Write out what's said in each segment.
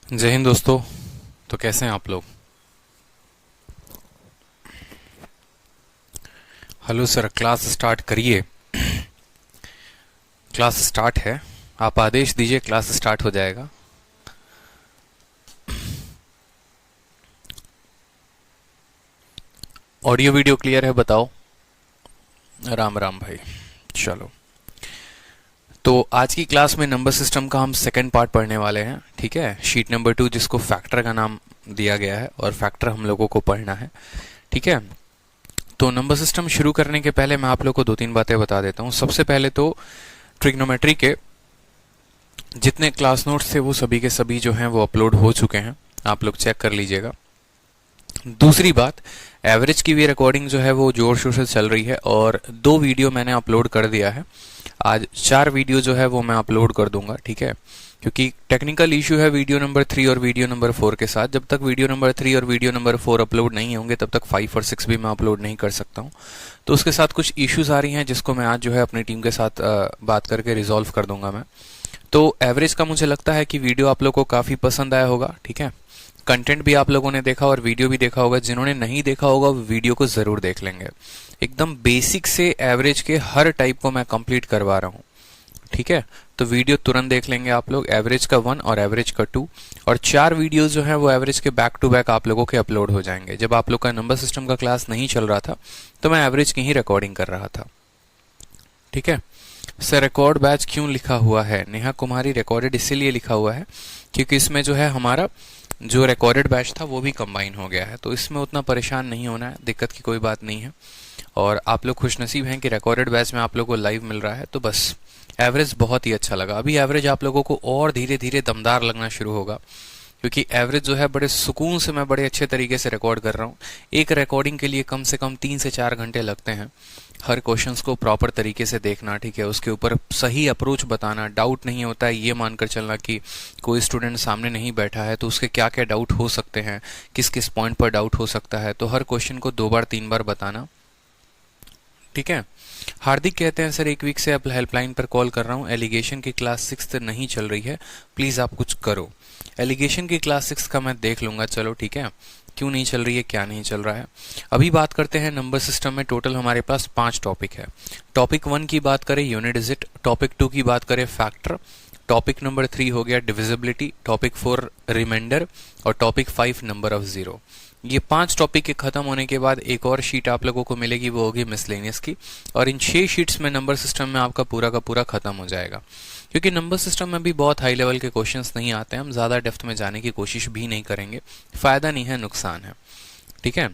जय हिंद दोस्तों। तो कैसे हैं आप लोग? हेलो सर, क्लास स्टार्ट करिए। क्लास स्टार्ट है। आप आदेश दीजिए, क्लास स्टार्ट हो जाएगा। ऑडियो वीडियो क्लियर है? बताओ। राम राम भाई। चलो, तो आज की क्लास में नंबर सिस्टम का हम सेकंड पार्ट पढ़ने वाले हैं। ठीक है, शीट नंबर 2 जिसको फैक्टर का नाम दिया गया है, और फैक्टर हम लोगों को पढ़ना है। ठीक है, तो नंबर सिस्टम शुरू करने के पहले मैं आप लोगों को दो तीन बातें बता देता हूँ। सबसे पहले तो ट्रिग्नोमेट्री के जितने क्लास नोट्स थे वो सभी के सभी जो हैं वो अपलोड हो चुके हैं, आप लोग चेक कर लीजिएगा। दूसरी बात, एवरेज की भी रिकॉर्डिंग जो है वो जोर शोर से चल रही है, और 2 वीडियो मैंने अपलोड कर दिया है। आज 4 वीडियो जो है वो मैं अपलोड कर दूंगा। ठीक है, क्योंकि टेक्निकल इशू है वीडियो नंबर 3 और वीडियो नंबर 4 के साथ। जब तक वीडियो नंबर 3 और वीडियो नंबर 4 अपलोड नहीं होंगे तब तक 5 और 6 भी मैं अपलोड नहीं कर सकता हूँ। तो उसके साथ कुछ इश्यूज आ रही हैं जिसको मैं आज जो है अपनी टीम के साथ बात करके रिजॉल्व कर दूंगा मैं। तो एवरेज का मुझे लगता है कि वीडियो आप लोग को काफी पसंद आया होगा। ठीक है, कंटेंट भी आप लोगों ने देखा और वीडियो भी देखा होगा। जिन्होंने नहीं देखा होगा वो वीडियो को जरूर देख लेंगे। एकदम बेसिक से एवरेज के हर टाइप को मैं कंप्लीट करवा रहा हूँ। ठीक है, तो वीडियो तुरंत देख लेंगे आप लोग, एवरेज का 1 और एवरेज का 2, और 4 वीडियोस जो है वो एवरेज के बैक टू बैक आप लोगों के अपलोड हो जाएंगे। जब आप लोग का नंबर सिस्टम का क्लास नहीं चल रहा था तो मैं एवरेज की ही रिकॉर्डिंग कर रहा था। ठीक है सर, रिकॉर्ड बैच क्यों लिखा हुआ है? नेहा कुमारी, रिकॉर्डेड इसीलिए लिखा हुआ है क्योंकि इसमें जो है हमारा जो रिकॉर्डेड बैच था वो भी कंबाइन हो गया है, तो इसमें उतना परेशान नहीं होना है, दिक्कत की कोई बात नहीं है। और आप लोग खुशनसीब हैं कि रिकॉर्डेड बैच में आप लोगों को लाइव मिल रहा है। तो बस एवरेज बहुत ही अच्छा लगा। अभी एवरेज आप लोगों को और धीरे धीरे दमदार लगना शुरू होगा, क्योंकि एवरेज जो है बड़े सुकून से मैं बड़े अच्छे तरीके से रिकॉर्ड कर रहा हूँ। एक रिकॉर्डिंग के लिए कम से कम 3 से 4 घंटे लगते हैं। हर क्वेश्चंस को प्रॉपर तरीके से देखना, ठीक है, उसके ऊपर सही अप्रोच बताना, डाउट नहीं होता है ये मानकर चलना कि कोई स्टूडेंट सामने नहीं बैठा है तो उसके क्या क्या डाउट हो सकते हैं, किस किस पॉइंट पर डाउट हो सकता है, तो हर क्वेश्चन को 2 बार 3 बार बताना। ठीक है, हार्दिक कहते हैं सर 1 वीक से अब हेल्पलाइन पर कॉल कर रहा हूँ, एलिगेशन की क्लास 6 नहीं चल रही है, प्लीज आप कुछ करो। एलिगेशन की क्लास 6 का मैं देख लूंगा। चलो ठीक है, क्यों नहीं चल रही है, क्या नहीं चल रहा है। अभी बात करते हैं नंबर सिस्टम में टोटल हमारे पास 5 टॉपिक है। टॉपिक 1 की बात करें यूनिट डिजिट, टॉपिक 2 की बात करें फैक्टर, टॉपिक नंबर 3 हो गया डिविजिबिलिटी, टॉपिक 4 रिमाइंडर, और टॉपिक 5 नंबर ऑफ जीरो। ये 5 टॉपिक के खत्म होने के बाद एक और शीट आप लोगों को मिलेगी, वो होगी मिसलेनियस की, और इन 6 शीट्स में नंबर सिस्टम में आपका पूरा का पूरा खत्म हो जाएगा। क्योंकि नंबर सिस्टम में भी बहुत हाई लेवल के क्वेश्चंस नहीं आते हैं, हम ज्यादा डेप्थ में जाने की कोशिश भी नहीं करेंगे, फायदा नहीं है, नुकसान है। ठीक है,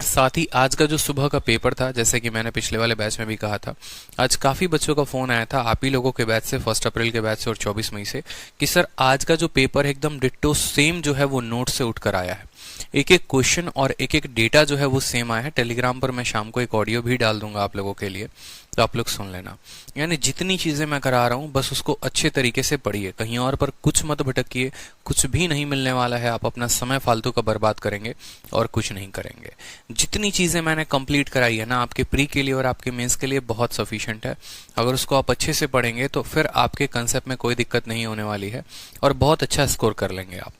साथ ही आज का जो सुबह का पेपर था, जैसे कि मैंने पिछले वाले बैच में भी कहा था, आज काफी बच्चों का फोन आया था आप ही लोगों के बैच से, 1 अप्रैल के बैच से और 24 मई से, कि सर आज का जो पेपर है एकदम डिट्टो सेम जो है वो नोट से उठकर आया है। एक एक क्वेश्चन और एक एक डेटा जो है वो सेम आया है। टेलीग्राम पर मैं शाम को एक ऑडियो भी डाल दूंगा आप लोगों के लिए, तो आप लोग सुन लेना। यानी जितनी चीजें मैं करा रहा हूं बस उसको अच्छे तरीके से पढ़िए, कहीं और पर कुछ मत भटकिए, कुछ भी नहीं मिलने वाला है, आप अपना समय फालतू का बर्बाद करेंगे और कुछ नहीं करेंगे। जितनी चीजें मैंने कंप्लीट कराई है ना आपके प्री के लिए और आपके मेंस के लिए बहुत सफिशिएंट है। अगर उसको आप अच्छे से पढ़ेंगे तो फिर आपके कंसेप्ट में कोई दिक्कत नहीं होने वाली है और बहुत अच्छा स्कोर कर लेंगे आप,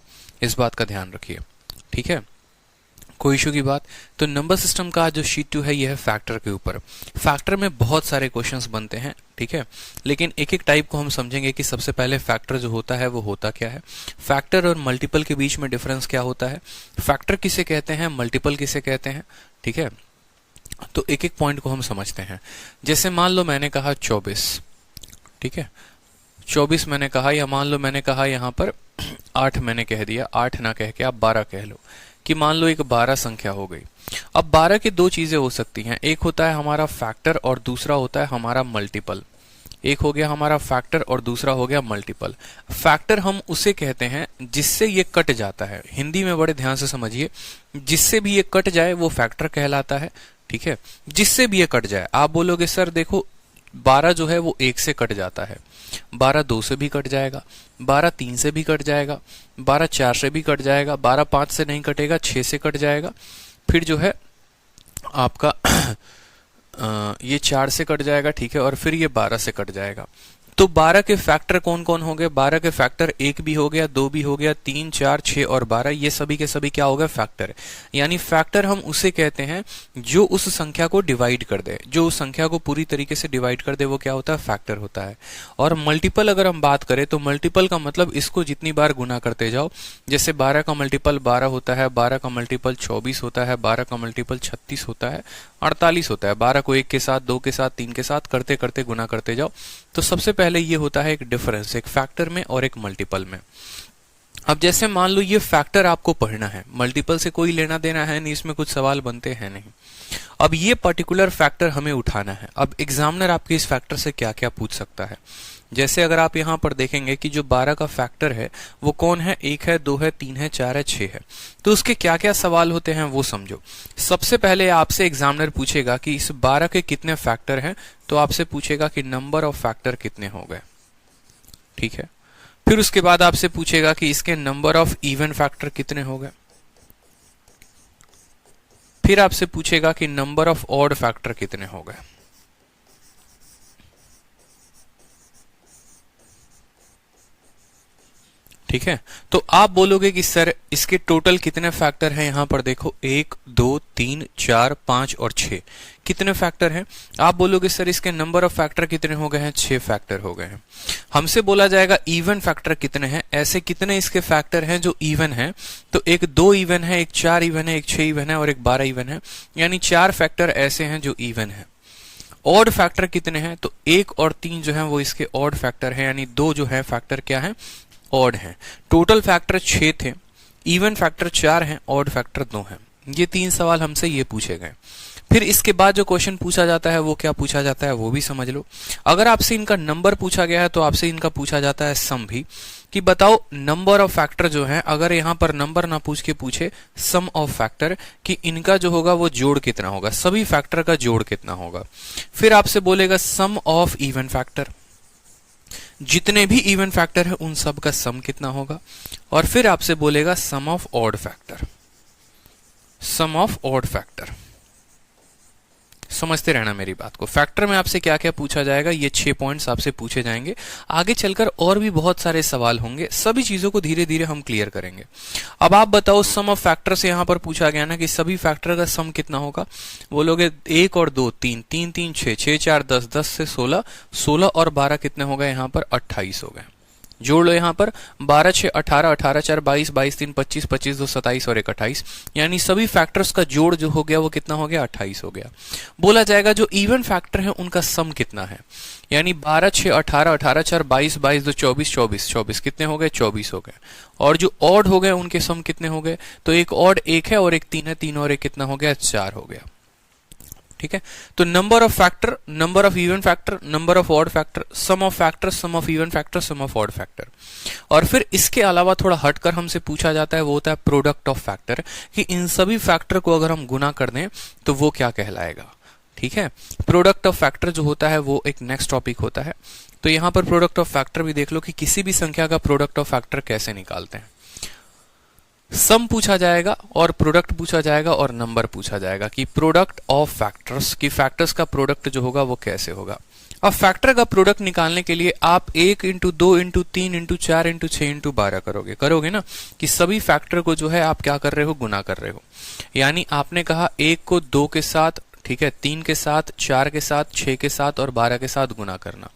इस बात का ध्यान रखिए। ठीक है, कोई इशू की बात। तो नंबर सिस्टम का जो शीट 2 है ये है फैक्टर के ऊपर। फैक्टर में बहुत सारे क्वेश्चंस बनते हैं, ठीक है, लेकिन एक एक टाइप को हम समझेंगे कि सबसे पहले फैक्टर जो होता है वो होता क्या है, फैक्टर और मल्टीपल के बीच में डिफरेंस क्या होता है, फैक्टर किसे कहते हैं, मल्टीपल किसे कहते हैं। ठीक है, तो एक एक पॉइंट को हम समझते हैं। जैसे मान लो मैंने कहा 24, ठीक है, 24 मैंने कहा, या मान लो मैंने कहा यहाँ पर 8 मैंने कह दिया, 8 ना कह के आप 12 कह लो, कि मान लो एक 12 संख्या हो गई। अब 12 की 2 चीजें हो सकती हैं, एक होता है हमारा फैक्टर और दूसरा होता है हमारा मल्टीपल। एक हो गया हमारा फैक्टर और दूसरा हो गया मल्टीपल। फैक्टर हम उसे कहते हैं जिससे ये कट जाता है, हिंदी में बड़े ध्यान से समझिए, जिससे भी ये कट जाए वो फैक्टर कहलाता है। ठीक है, जिससे भी ये कट जाए, आप बोलोगे सर देखो 12 जो है वो 1 से कट जाता है, 12 2 से भी कट जाएगा, 12 3 से भी कट जाएगा, 12 4 से भी कट जाएगा, 12 5 से नहीं कटेगा, 6 से कट जाएगा, फिर जो है आपका ये 4 से कट जाएगा, ठीक है, और फिर ये 12 से कट जाएगा। तो 12 के फैक्टर कौन कौन हो गए? 12 के फैक्टर 1 भी हो गया, 2 भी हो गया, 3, 4, 6 और 12, ये सभी के सभी क्या हो गए? फैक्टर। यानी फैक्टर हम उसे कहते हैं जो उस संख्या को डिवाइड कर दे, जो उस संख्या को पूरी तरीके से डिवाइड कर दे, वो क्या होता है? फैक्टर होता है। और मल्टीपल अगर हम बात करें तो मल्टीपल का मतलब इसको जितनी बार गुना करते जाओ, जैसे 12 का मल्टीपल 12 होता है, 12 का मल्टीपल 24 होता है, 12 का मल्टीपल 36 होता है, 48 होता है। 12 को 1 के साथ, 2 के साथ, 3 के साथ करते करते गुना करते जाओ। तो सबसे पहले ये होता है एक डिफरेंस, एक फैक्टर में और एक मल्टीपल में। अब जैसे मान लो ये फैक्टर आपको पढ़ना है, मल्टीपल से कोई लेना देना है नहीं, इसमें कुछ सवाल बनते हैं नहीं। अब ये पर्टिकुलर फैक्टर हमें उठाना है। अब एग्जामिनर आपके इस फैक्टर से क्या क्या पूछ सकता है? जैसे अगर आप यहां पर देखेंगे कि जो 12 का फैक्टर है वो कौन है? 1 है, 2 है, 3 है, 4 है, 6 है। तो उसके क्या क्या सवाल होते हैं वो समझो। सबसे पहले आपसे एग्जामिनर पूछेगा कि इस 12 के कितने फैक्टर हैं, तो आपसे पूछेगा कि नंबर ऑफ फैक्टर कितने हो गए, ठीक है। फिर उसके बाद आपसे पूछेगा कि इसके नंबर ऑफ इवन फैक्टर कितने हो गए। फिर आपसे पूछेगा कि नंबर ऑफ ऑड फैक्टर कितने हो गए। ठीक है, तो आप बोलोगे कि सर इसके टोटल कितने फैक्टर हैं? यहां पर देखो 1, 2, 3, 4, 5 और 6 कितने फैक्टर हैं? आप बोलोगे सर इसके नंबर ऑफ फैक्टर कितने हो गए हैं? 6 फैक्टर हो गए हैं। हमसे बोला जाएगा इवन फैक्टर कितने हैं? ऐसे कितने इसके फैक्टर हैं जो इवन हैं? तो एक 2 इवन है, एक 4 इवन है, एक 6 इवन है और एक 12 इवन है, यानी 4 फैक्टर ऐसे हैं जो इवन है। ऑड फैक्टर कितने हैं? तो 1 और 3 जो है वो इसके ऑड फैक्टर है, यानी 2 जो है फैक्टर क्या है? ऑड है। टोटल फैक्टर 6 थे, इवन फैक्टर 4 हैं, ऑड फैक्टर 2 हैं। ये 3 सवाल हमसे ये पूछे गए। फिर इसके बाद जो क्वेश्चन पूछा जाता है वो क्या पूछा जाता है वो भी समझ लो। अगर आपसे इनका नंबर पूछा गया है तो आपसे इनका पूछा जाता है सम भी, कि बताओ नंबर ऑफ फैक्टर जो है, अगर यहां पर नंबर ना पूछ के पूछे सम ऑफ फैक्टर, कि इनका जो होगा वो जोड़ कितना होगा, सभी फैक्टर का जोड़ कितना होगा। फिर आपसे बोलेगा सम ऑफ इवन फैक्टर, जितने भी इवन फैक्टर है उन सब का सम कितना होगा। और फिर आपसे बोलेगा sum of odd factor, sum of odd factor. समझते रहना मेरी बात को। फैक्टर में आपसे क्या क्या पूछा जाएगा, ये 6 पॉइंट्स आपसे पूछे जाएंगे। आगे चलकर और भी बहुत सारे सवाल होंगे, सभी चीजों को धीरे धीरे हम क्लियर करेंगे। अब आप बताओ सम ऑफ फैक्टर से यहां पर पूछा गया ना कि सभी फैक्टर का सम कितना होगा। बोलोगे 1 और 2 3, 3 3 6, 6 4 10, 10 से 16, 16 और 12 कितने हो गए? यहां पर 28 हो गए। जोड़ लो यहां पर 12 6 18, 18 4 22, 22 3 25, 25 2 27 और 1 28, यानी सभी फैक्टर्स का जोड़ जो हो गया वो कितना हो गया? 28 हो गया। बोला जाएगा जो इवन फैक्टर है उनका सम कितना है, यानी 12 6 18, 18 4 22, 22 2 24, 24, 24 कितने हो गए? 24 हो गए। और जो ऑड हो गए उनके सम कितने हो गए? तो एक ऑड 1 है और एक 3 है, 3 और 1 कितना हो गया? 4 हो गया। ठीक है, तो number of factor, number of even factor, number of odd factor, sum of factor, sum of even factor, sum of odd factor. और फिर इसके अलावा थोड़ा हटकर हमसे पूछा जाता है वो होता है प्रोडक्ट ऑफ फैक्टर, कि इन सभी फैक्टर को अगर हम गुना कर दें तो वो क्या कहलाएगा। ठीक है, प्रोडक्ट ऑफ फैक्टर जो होता है वो एक नेक्स्ट टॉपिक होता है। तो यहां पर प्रोडक्ट ऑफ फैक्टर भी देख लो कि किसी भी संख्या का प्रोडक्ट ऑफ फैक्टर कैसे निकालते हैं। सम पूछा जाएगा और प्रोडक्ट पूछा जाएगा और नंबर पूछा जाएगा, कि प्रोडक्ट ऑफ फैक्टर्स, की फैक्टर्स का प्रोडक्ट जो होगा वो कैसे होगा। अब फैक्टर का प्रोडक्ट निकालने के लिए आप 1 into 2 into 3 into 4 into 6 into 12 करोगे ना, कि सभी फैक्टर को जो है आप क्या कर रहे हो? गुना कर रहे हो। यानी आपने कहा 1 को 2 के साथ, ठीक है, 3 के साथ, 4 के साथ, 6 के साथ और 12 के साथ गुना करना।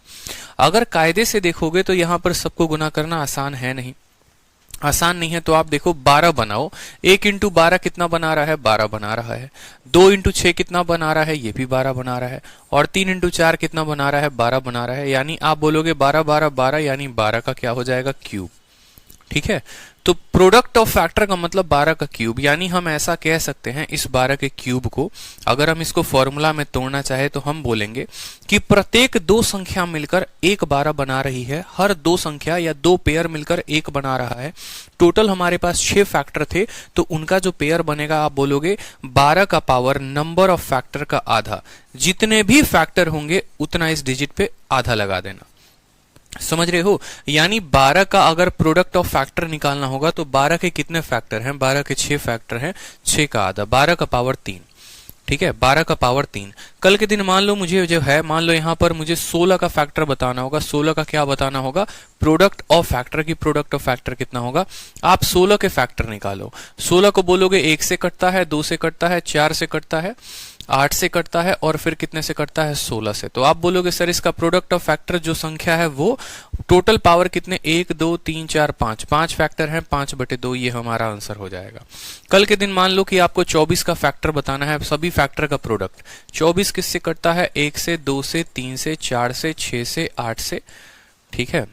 अगर कायदे से देखोगे तो यहां पर सबको गुना करना आसान है नहीं, आसान नहीं है। तो आप देखो 12 बनाओ, 1 इंटू 12 कितना बना रहा है? 12 बना रहा है। 2 इंटू 6 कितना बना रहा है? ये भी 12 बना रहा है। और 3 इंटू 4 कितना बना रहा है? 12 बना रहा है। यानी आप बोलोगे 12 12 12, यानी 12 का क्या हो जाएगा? क्यूब। ठीक है, तो प्रोडक्ट ऑफ फैक्टर का मतलब 12 का क्यूब, यानी हम ऐसा कह सकते हैं इस 12 के क्यूब को अगर हम इसको फॉर्मूला में तोड़ना चाहे तो हम बोलेंगे कि प्रत्येक 2 संख्या मिलकर एक 12 बना रही है, हर 2 संख्या या 2 पेयर मिलकर एक बना रहा है। टोटल हमारे पास 6 फैक्टर थे, तो उनका जो पेयर बनेगा आप बोलोगे 12 का पावर नंबर ऑफ फैक्टर का आधा। जितने भी फैक्टर होंगे उतना इस डिजिट पे आधा लगा देना। समझ रहे हो, यानी 12 का अगर प्रोडक्ट ऑफ फैक्टर निकालना होगा तो 12 के कितने फैक्टर हैं? 12 के 6 फैक्टर हैं, 6 का आधा, 12 का पावर 3। ठीक है, 12 का पावर 3। कल के दिन मान लो मुझे जो है, मान लो यहाँ पर मुझे 16 का फैक्टर बताना होगा। 16 का क्या बताना होगा? प्रोडक्ट ऑफ फैक्टर की प्रोडक्ट ऑफ फैक्टर कितना होगा? आप 16 के फैक्टर निकालो। 16 को बोलोगे 1 से कटता है, 2 से कटता है, 4 से कटता है, 8 से कटता है और फिर कितने से कटता है? 16 से। तो आप बोलोगे सर इसका प्रोडक्ट ऑफ फैक्टर जो संख्या है वो टोटल पावर कितने? 1 2 3 4 5, 5 फैक्टर है, 5/2 ये हमारा आंसर हो जाएगा। कल के दिन मान लो कि आपको 24 का फैक्टर बताना है, सभी फैक्टर का प्रोडक्ट। 24 किससे कटता है? 1 से, 2 से, 3 से, 4 से, 6 से, 8 से, ठीक है,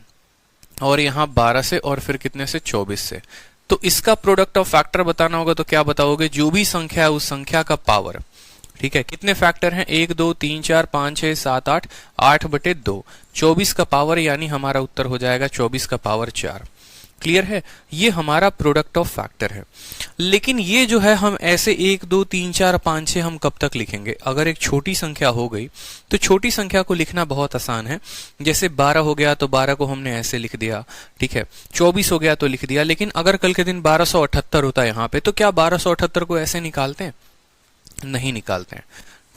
और यहाँ 12 से और फिर कितने से? 24 से। तो इसका प्रोडक्ट ऑफ फैक्टर बताना होगा तो क्या बताओगे? जो भी संख्या है उस संख्या का पावर। ठीक है, कितने फैक्टर हैं? 1 2 3 4 5 6 7 8, 8/2, 24 का पावर, यानी हमारा उत्तर हो जाएगा 24 का पावर 4। क्लियर है? ये हमारा प्रोडक्ट ऑफ फैक्टर है। लेकिन ये जो है हम ऐसे 1 2 3 4 5 6 हम कब तक लिखेंगे? अगर एक छोटी संख्या हो गई तो छोटी संख्या को लिखना बहुत आसान है। जैसे 12 हो गया तो 12 को हमने ऐसे लिख दिया, ठीक है, 24 हो गया तो लिख दिया। लेकिन अगर कल के दिन 1278 होता है यहाँ पे, तो क्या 1278 को ऐसे निकालते हैं? नहीं निकालते हैं।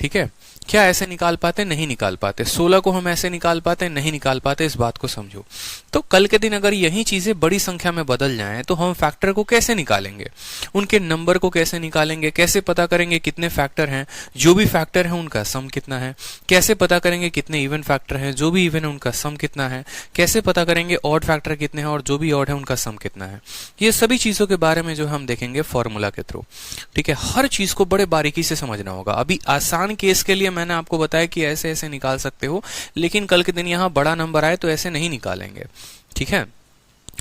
ठीक है, क्या ऐसे निकाल पाते? नहीं निकाल पाते। 16 को हम ऐसे निकाल पाते? नहीं निकाल पाते। इस बात को समझो। तो कल के दिन अगर यही चीजें बड़ी संख्या में बदल जाएं तो हम फैक्टर को कैसे निकालेंगे? उनके नंबर को कैसे निकालेंगे? कैसे पता करेंगे कितने फैक्टर हैं? जो भी फैक्टर है उनका सम कितना है? कैसे पता करेंगे कितने इवन फैक्टर हैं? जो भी इवन है उनका सम कितना है? कैसे पता करेंगे ऑड फैक्टर कितने हैं और जो भी ऑड है उनका सम कितना है? ये सभी चीजों के बारे में जो हम देखेंगे फॉर्मूला के थ्रू। ठीक है, हर चीज को बड़े बारीकी से समझना होगा। अभी आसान केस के लिए मैंने आपको बताया कि ऐसे ऐसे निकाल सकते हो, लेकिन कल के दिन यहां बड़ा नंबर आए तो ऐसे नहीं निकालेंगे। ठीक है,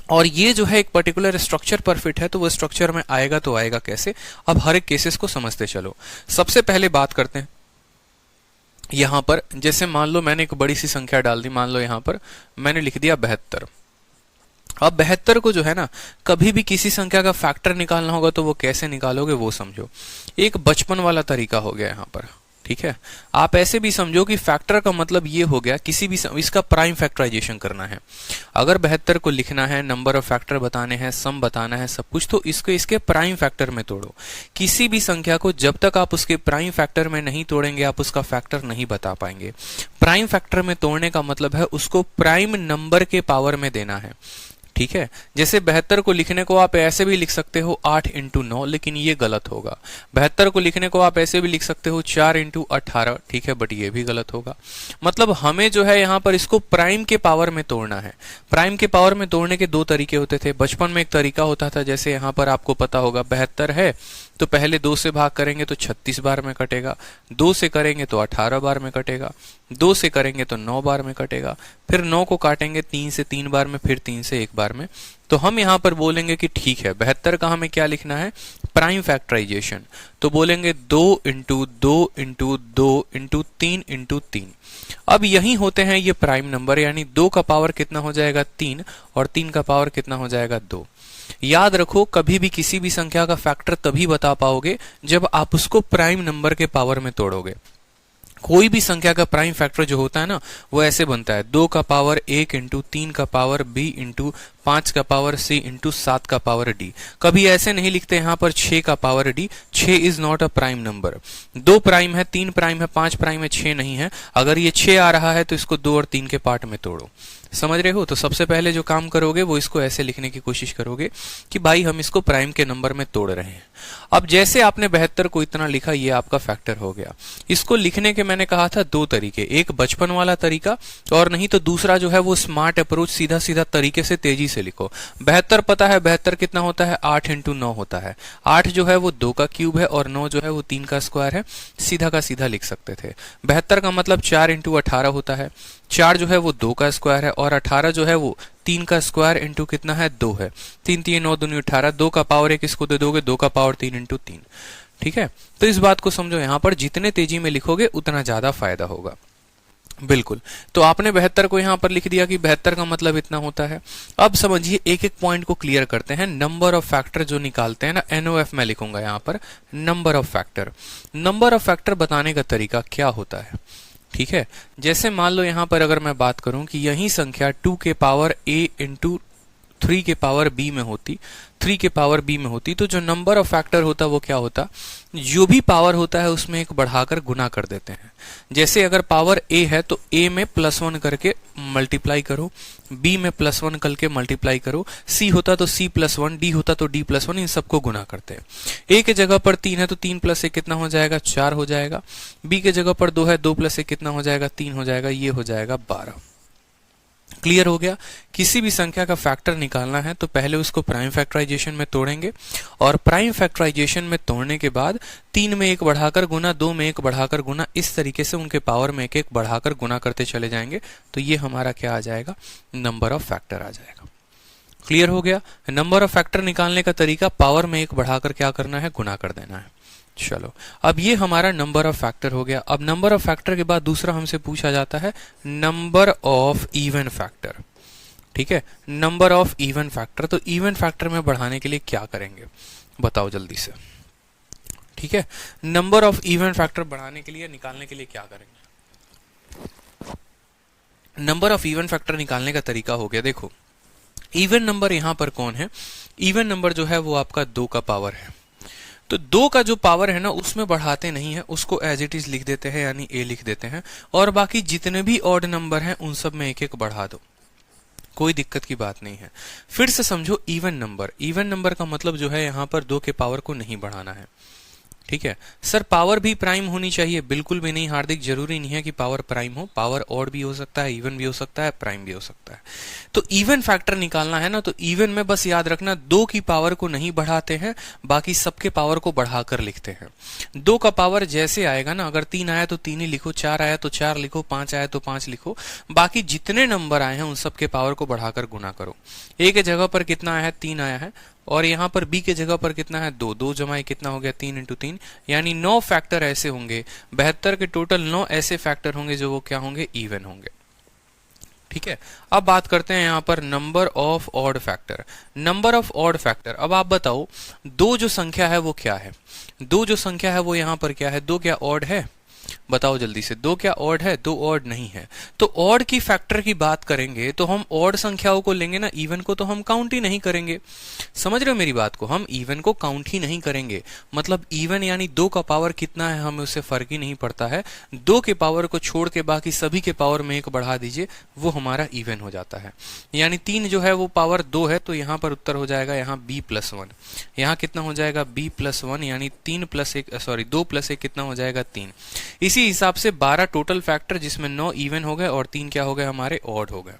और ये जो है एक पर्टिकुलर स्ट्रक्चर पर फिट है, तो वो स्ट्रक्चर में आएगा तो आएगा कैसे? अब हर एक केसेस को समझते चलो। सबसे पहले बात करते हैं यहां पर, जैसे मान लो मैंने एक बड़ी सी संख्या डाल दी, मान लो यहां पर मैंने लिख दिया 72। अब 72 को जो है ना, कभी भी किसी संख्या का फैक्टर निकालना होगा तो वो कैसे निकालोगे वो समझो। एक बचपन वाला तरीका हो गया यहां पर। ठीक है, आप ऐसे भी समझो कि फैक्टर का मतलब ये हो गया किसी भी इसका प्राइम फैक्टराइजेशन करना है। अगर 72 को लिखना है, नंबर ऑफ फैक्टर बताने हैं, सम बताना है, सब कुछ, तो इसको इसके प्राइम फैक्टर में तोड़ो। किसी भी संख्या को जब तक आप उसके प्राइम फैक्टर में नहीं तोड़ेंगे आप उसका फैक्टर नहीं बता पाएंगे। प्राइम फैक्टर में तोड़ने का मतलब है उसको प्राइम नंबर के पावर में देना है। ठीक है, जैसे 72 को लिखने को आप ऐसे भी लिख सकते हो 8 × 9, लेकिन ये गलत होगा। 72 को लिखने को आप ऐसे भी लिख सकते हो 4 × 18, ठीक है, बट ये भी गलत होगा। मतलब हमें जो है यहाँ पर इसको प्राइम के पावर में तोड़ना है। प्राइम के पावर में तोड़ने के दो तरीके होते थे। बचपन में एक तरीका होता था, जैसे यहाँ पर आपको पता होगा 72 है तो पहले 2 से भाग करेंगे तो 36 बार में कटेगा, 2 से करेंगे तो 18 बार में कटेगा, 2 से करेंगे तो 9 बार में कटेगा, फिर 9 को काटेंगे 3 से 3 बार में, फिर 3 से 1 बार में। तो हम यहां पर बोलेंगे कि ठीक है 72 का हमें क्या लिखना है? Prime factorisation. तो बोलेंगे 2 × 2 × 2 × 3 × 3। अब यही होते हैं ये प्राइम नंबर, यानी 2 का पावर कितना हो जाएगा? 3, और 3 का पावर कितना हो जाएगा? 2। याद रखो, कभी भी किसी भी संख्या का फैक्टर तभी बता पाओगे जब आप उसको प्राइम नंबर के पावर में तोड़ोगे। कोई भी संख्या का प्राइम फैक्टर जो होता है ना, वो ऐसे बनता है 2 का पावर 1 × 3 का पावर b × 5 का पावर c × 7 का पावर d। कभी ऐसे नहीं लिखते यहाँ पर 6 का power d। 6 is not a prime number. 2 prime है, 3 प्राइम है, 5 प्राइम है, 6 नहीं है। अगर ये 6 आ रहा है तो इसको 2 और 3 के पार्ट में तोड़ो। समझ रहे हो? तो सबसे पहले जो काम करोगे वो इसको ऐसे लिखने की कोशिश करोगे कि भाई हम इसको प्राइम के नंबर में तोड़ रहे हैं। अब जैसे आपने 72 को इतना लिखा, ये आपका फैक्टर हो गया। इसको लिखने के मैंने कहा था 2 तरीके, एक बचपन वाला तरीका और नहीं तो दूसरा जो है वो स्मार्ट अप्रोच, सीधा सीधा तरीके से तेजी से लिखो। 72 पता है 72 कितना होता है? 8 × 9 होता है। 8 जो है वो 2 का क्यूब है और 9 जो है वो 3 का स्क्वायर है। सीधा का सीधा लिख सकते थे। 72 का मतलब 4 × 18 होता है। 4 जो है वो 2 का स्क्वायर है और 18 जो है वो 3 का स्क्वायर इंटू कितना है? 2 है। 3 3 9 2 18, 2 का पावर 1 इसको दे दोगे, 2 का पावर 3 × 3। ठीक है, तो इस बात को समझो, यहाँ पर जितने तेजी में लिखोगे उतना ज्यादा फायदा होगा। बिल्कुल, तो आपने 72 को यहां पर लिख दिया कि 72 का मतलब इतना होता है। अब समझिए एक एक पॉइंट को क्लियर करते हैं। नंबर ऑफ फैक्टर जो निकालते हैं ना, NOF मैं लिखूंगा यहां पर, number of factor. Number of factor बताने का तरीका क्या होता है? ठीक है, जैसे मान लो यहां पर अगर मैं बात करूं कि यही संख्या 2 के पावर a × 3 के पावर b में होती, 3 के पावर b में होती, तो जो नंबर ऑफ फैक्टर होता वो क्या होता, जो भी पावर होता है उसमें एक बढ़ाकर गुना कर देते हैं। जैसे अगर पावर a है तो a में +1 करके मल्टीप्लाई करो, b में +1 करके मल्टीप्लाई करो, c होता तो c+1, d होता तो d+1, इन सबको गुना करते हैं। a के जगह पर 3 है तो 3 + 1 कितना हो जाएगा, 4 हो जाएगा। b के जगह पर 2 है, 2 + 1 कितना हो जाएगा, 3 हो जाएगा। ये हो जाएगा 12। क्लियर हो गया। किसी भी संख्या का फैक्टर निकालना है तो पहले उसको प्राइम फैक्टराइजेशन में तोड़ेंगे, और प्राइम फैक्टराइजेशन में तोड़ने के बाद 3 में 1 बढ़ाकर गुना, 2 में 1 बढ़ाकर गुना, इस तरीके से उनके पावर में 1 1 बढ़ाकर गुना करते चले जाएंगे। तो ये हमारा क्या आ जाएगा, नंबर ऑफ फैक्टर आ जाएगा। क्लियर हो गया। नंबर ऑफ फैक्टर निकालने का तरीका, पावर में 1 बढ़ाकर क्या करना है, गुना कर देना है। चलो, अब ये हमारा नंबर ऑफ फैक्टर हो गया। अब नंबर ऑफ फैक्टर के बाद दूसरा हमसे पूछा जाता है नंबर ऑफ इवन फैक्टर। ठीक है, नंबर ऑफ इवन फैक्टर। तो इवन फैक्टर में बढ़ाने के लिए क्या करेंगे, बताओ जल्दी से। ठीक है, नंबर ऑफ इवन फैक्टर बढ़ाने के लिए, निकालने के लिए क्या करेंगे। नंबर ऑफ इवन फैक्टर निकालने का तरीका हो गया, देखो इवन नंबर यहां पर कौन है, इवन नंबर जो है वो आपका 2 का पावर है। तो 2 का जो पावर है ना उसमें बढ़ाते नहीं है, उसको एज इट इज लिख देते हैं, यानी a लिख देते हैं, और बाकी जितने भी ऑड नंबर हैं उन सब में 1 1 बढ़ा दो, कोई दिक्कत की बात नहीं है। फिर से समझो, इवन नंबर, इवन नंबर का मतलब जो है यहां पर 2 के पावर को नहीं बढ़ाना है। ठीक है सर, पावर भी प्राइम होनी चाहिए, बिल्कुल भी नहीं हार्दिक, जरूरी नहीं है कि पावर प्राइम हो, पावर ऑड भी हो सकता है, इवन भी हो सकता है, प्राइम भी हो सकता है। तो इवन फैक्टर निकालना है ना, तो इवन में बस याद रखना 2 की पावर को नहीं बढ़ाते हैं, बाकी सबके पावर को बढ़ाकर लिखते हैं। 2 का पावर जैसे आएगा ना, अगर 3 आया तो 3 ही लिखो, 4 आया तो 4 लिखो, 5 आया तो 5 लिखो, बाकी जितने नंबर आए हैं उन सबके पावर को बढ़ाकर गुना करो। a के जगह पर कितना आया है, 3 आया है, और यहां पर b के जगह पर कितना है, 2, 2 जमाए कितना हो गया, 3 × 3, यानी 9 फैक्टर ऐसे होंगे, 72 के टोटल 9 ऐसे फैक्टर होंगे जो वो क्या होंगे, इवन होंगे। ठीक है, अब बात करते हैं यहां पर number of odd factor. Number of odd factor, अब आप बताओ 2 जो संख्या है वो क्या है, 2 जो संख्या है वो यहां पर क्या है, 2 क्या ऑड है, बताओ जल्दी से, 2 क्या ऑड है, 2 ऑड नहीं है। तो ऑड की फैक्टर की बात करेंगे तो हम ऑड संख्याओं को लेंगे ना, इवन को तो हम काउंट ही नहीं करेंगे। समझ रहे हो मेरी बात को, हम इवन को काउंट ही नहीं करेंगे। मतलब इवन यानी 2 का पावर कितना है हमें उससे फर्क ही नहीं पड़ता है, 2 के पावर को छोड़ के बाकी सभी के पावर में 1 बढ़ा दीजिए, वो हमारा इवन हो जाता है। यानी 3 जो है वो पावर 2 है, तो यहां पर उत्तर हो जाएगा यहाँ b+1। यहाँ कितना हो जाएगा, b+1, यानी 3 + 1 सॉरी 2 + 1 कितना हो जाएगा, 3। इसी हिसाब से 12 टोटल फैक्टर, जिसमें 9 इवन हो गए और 3 क्या हो गए, हमारे ऑड हो गए।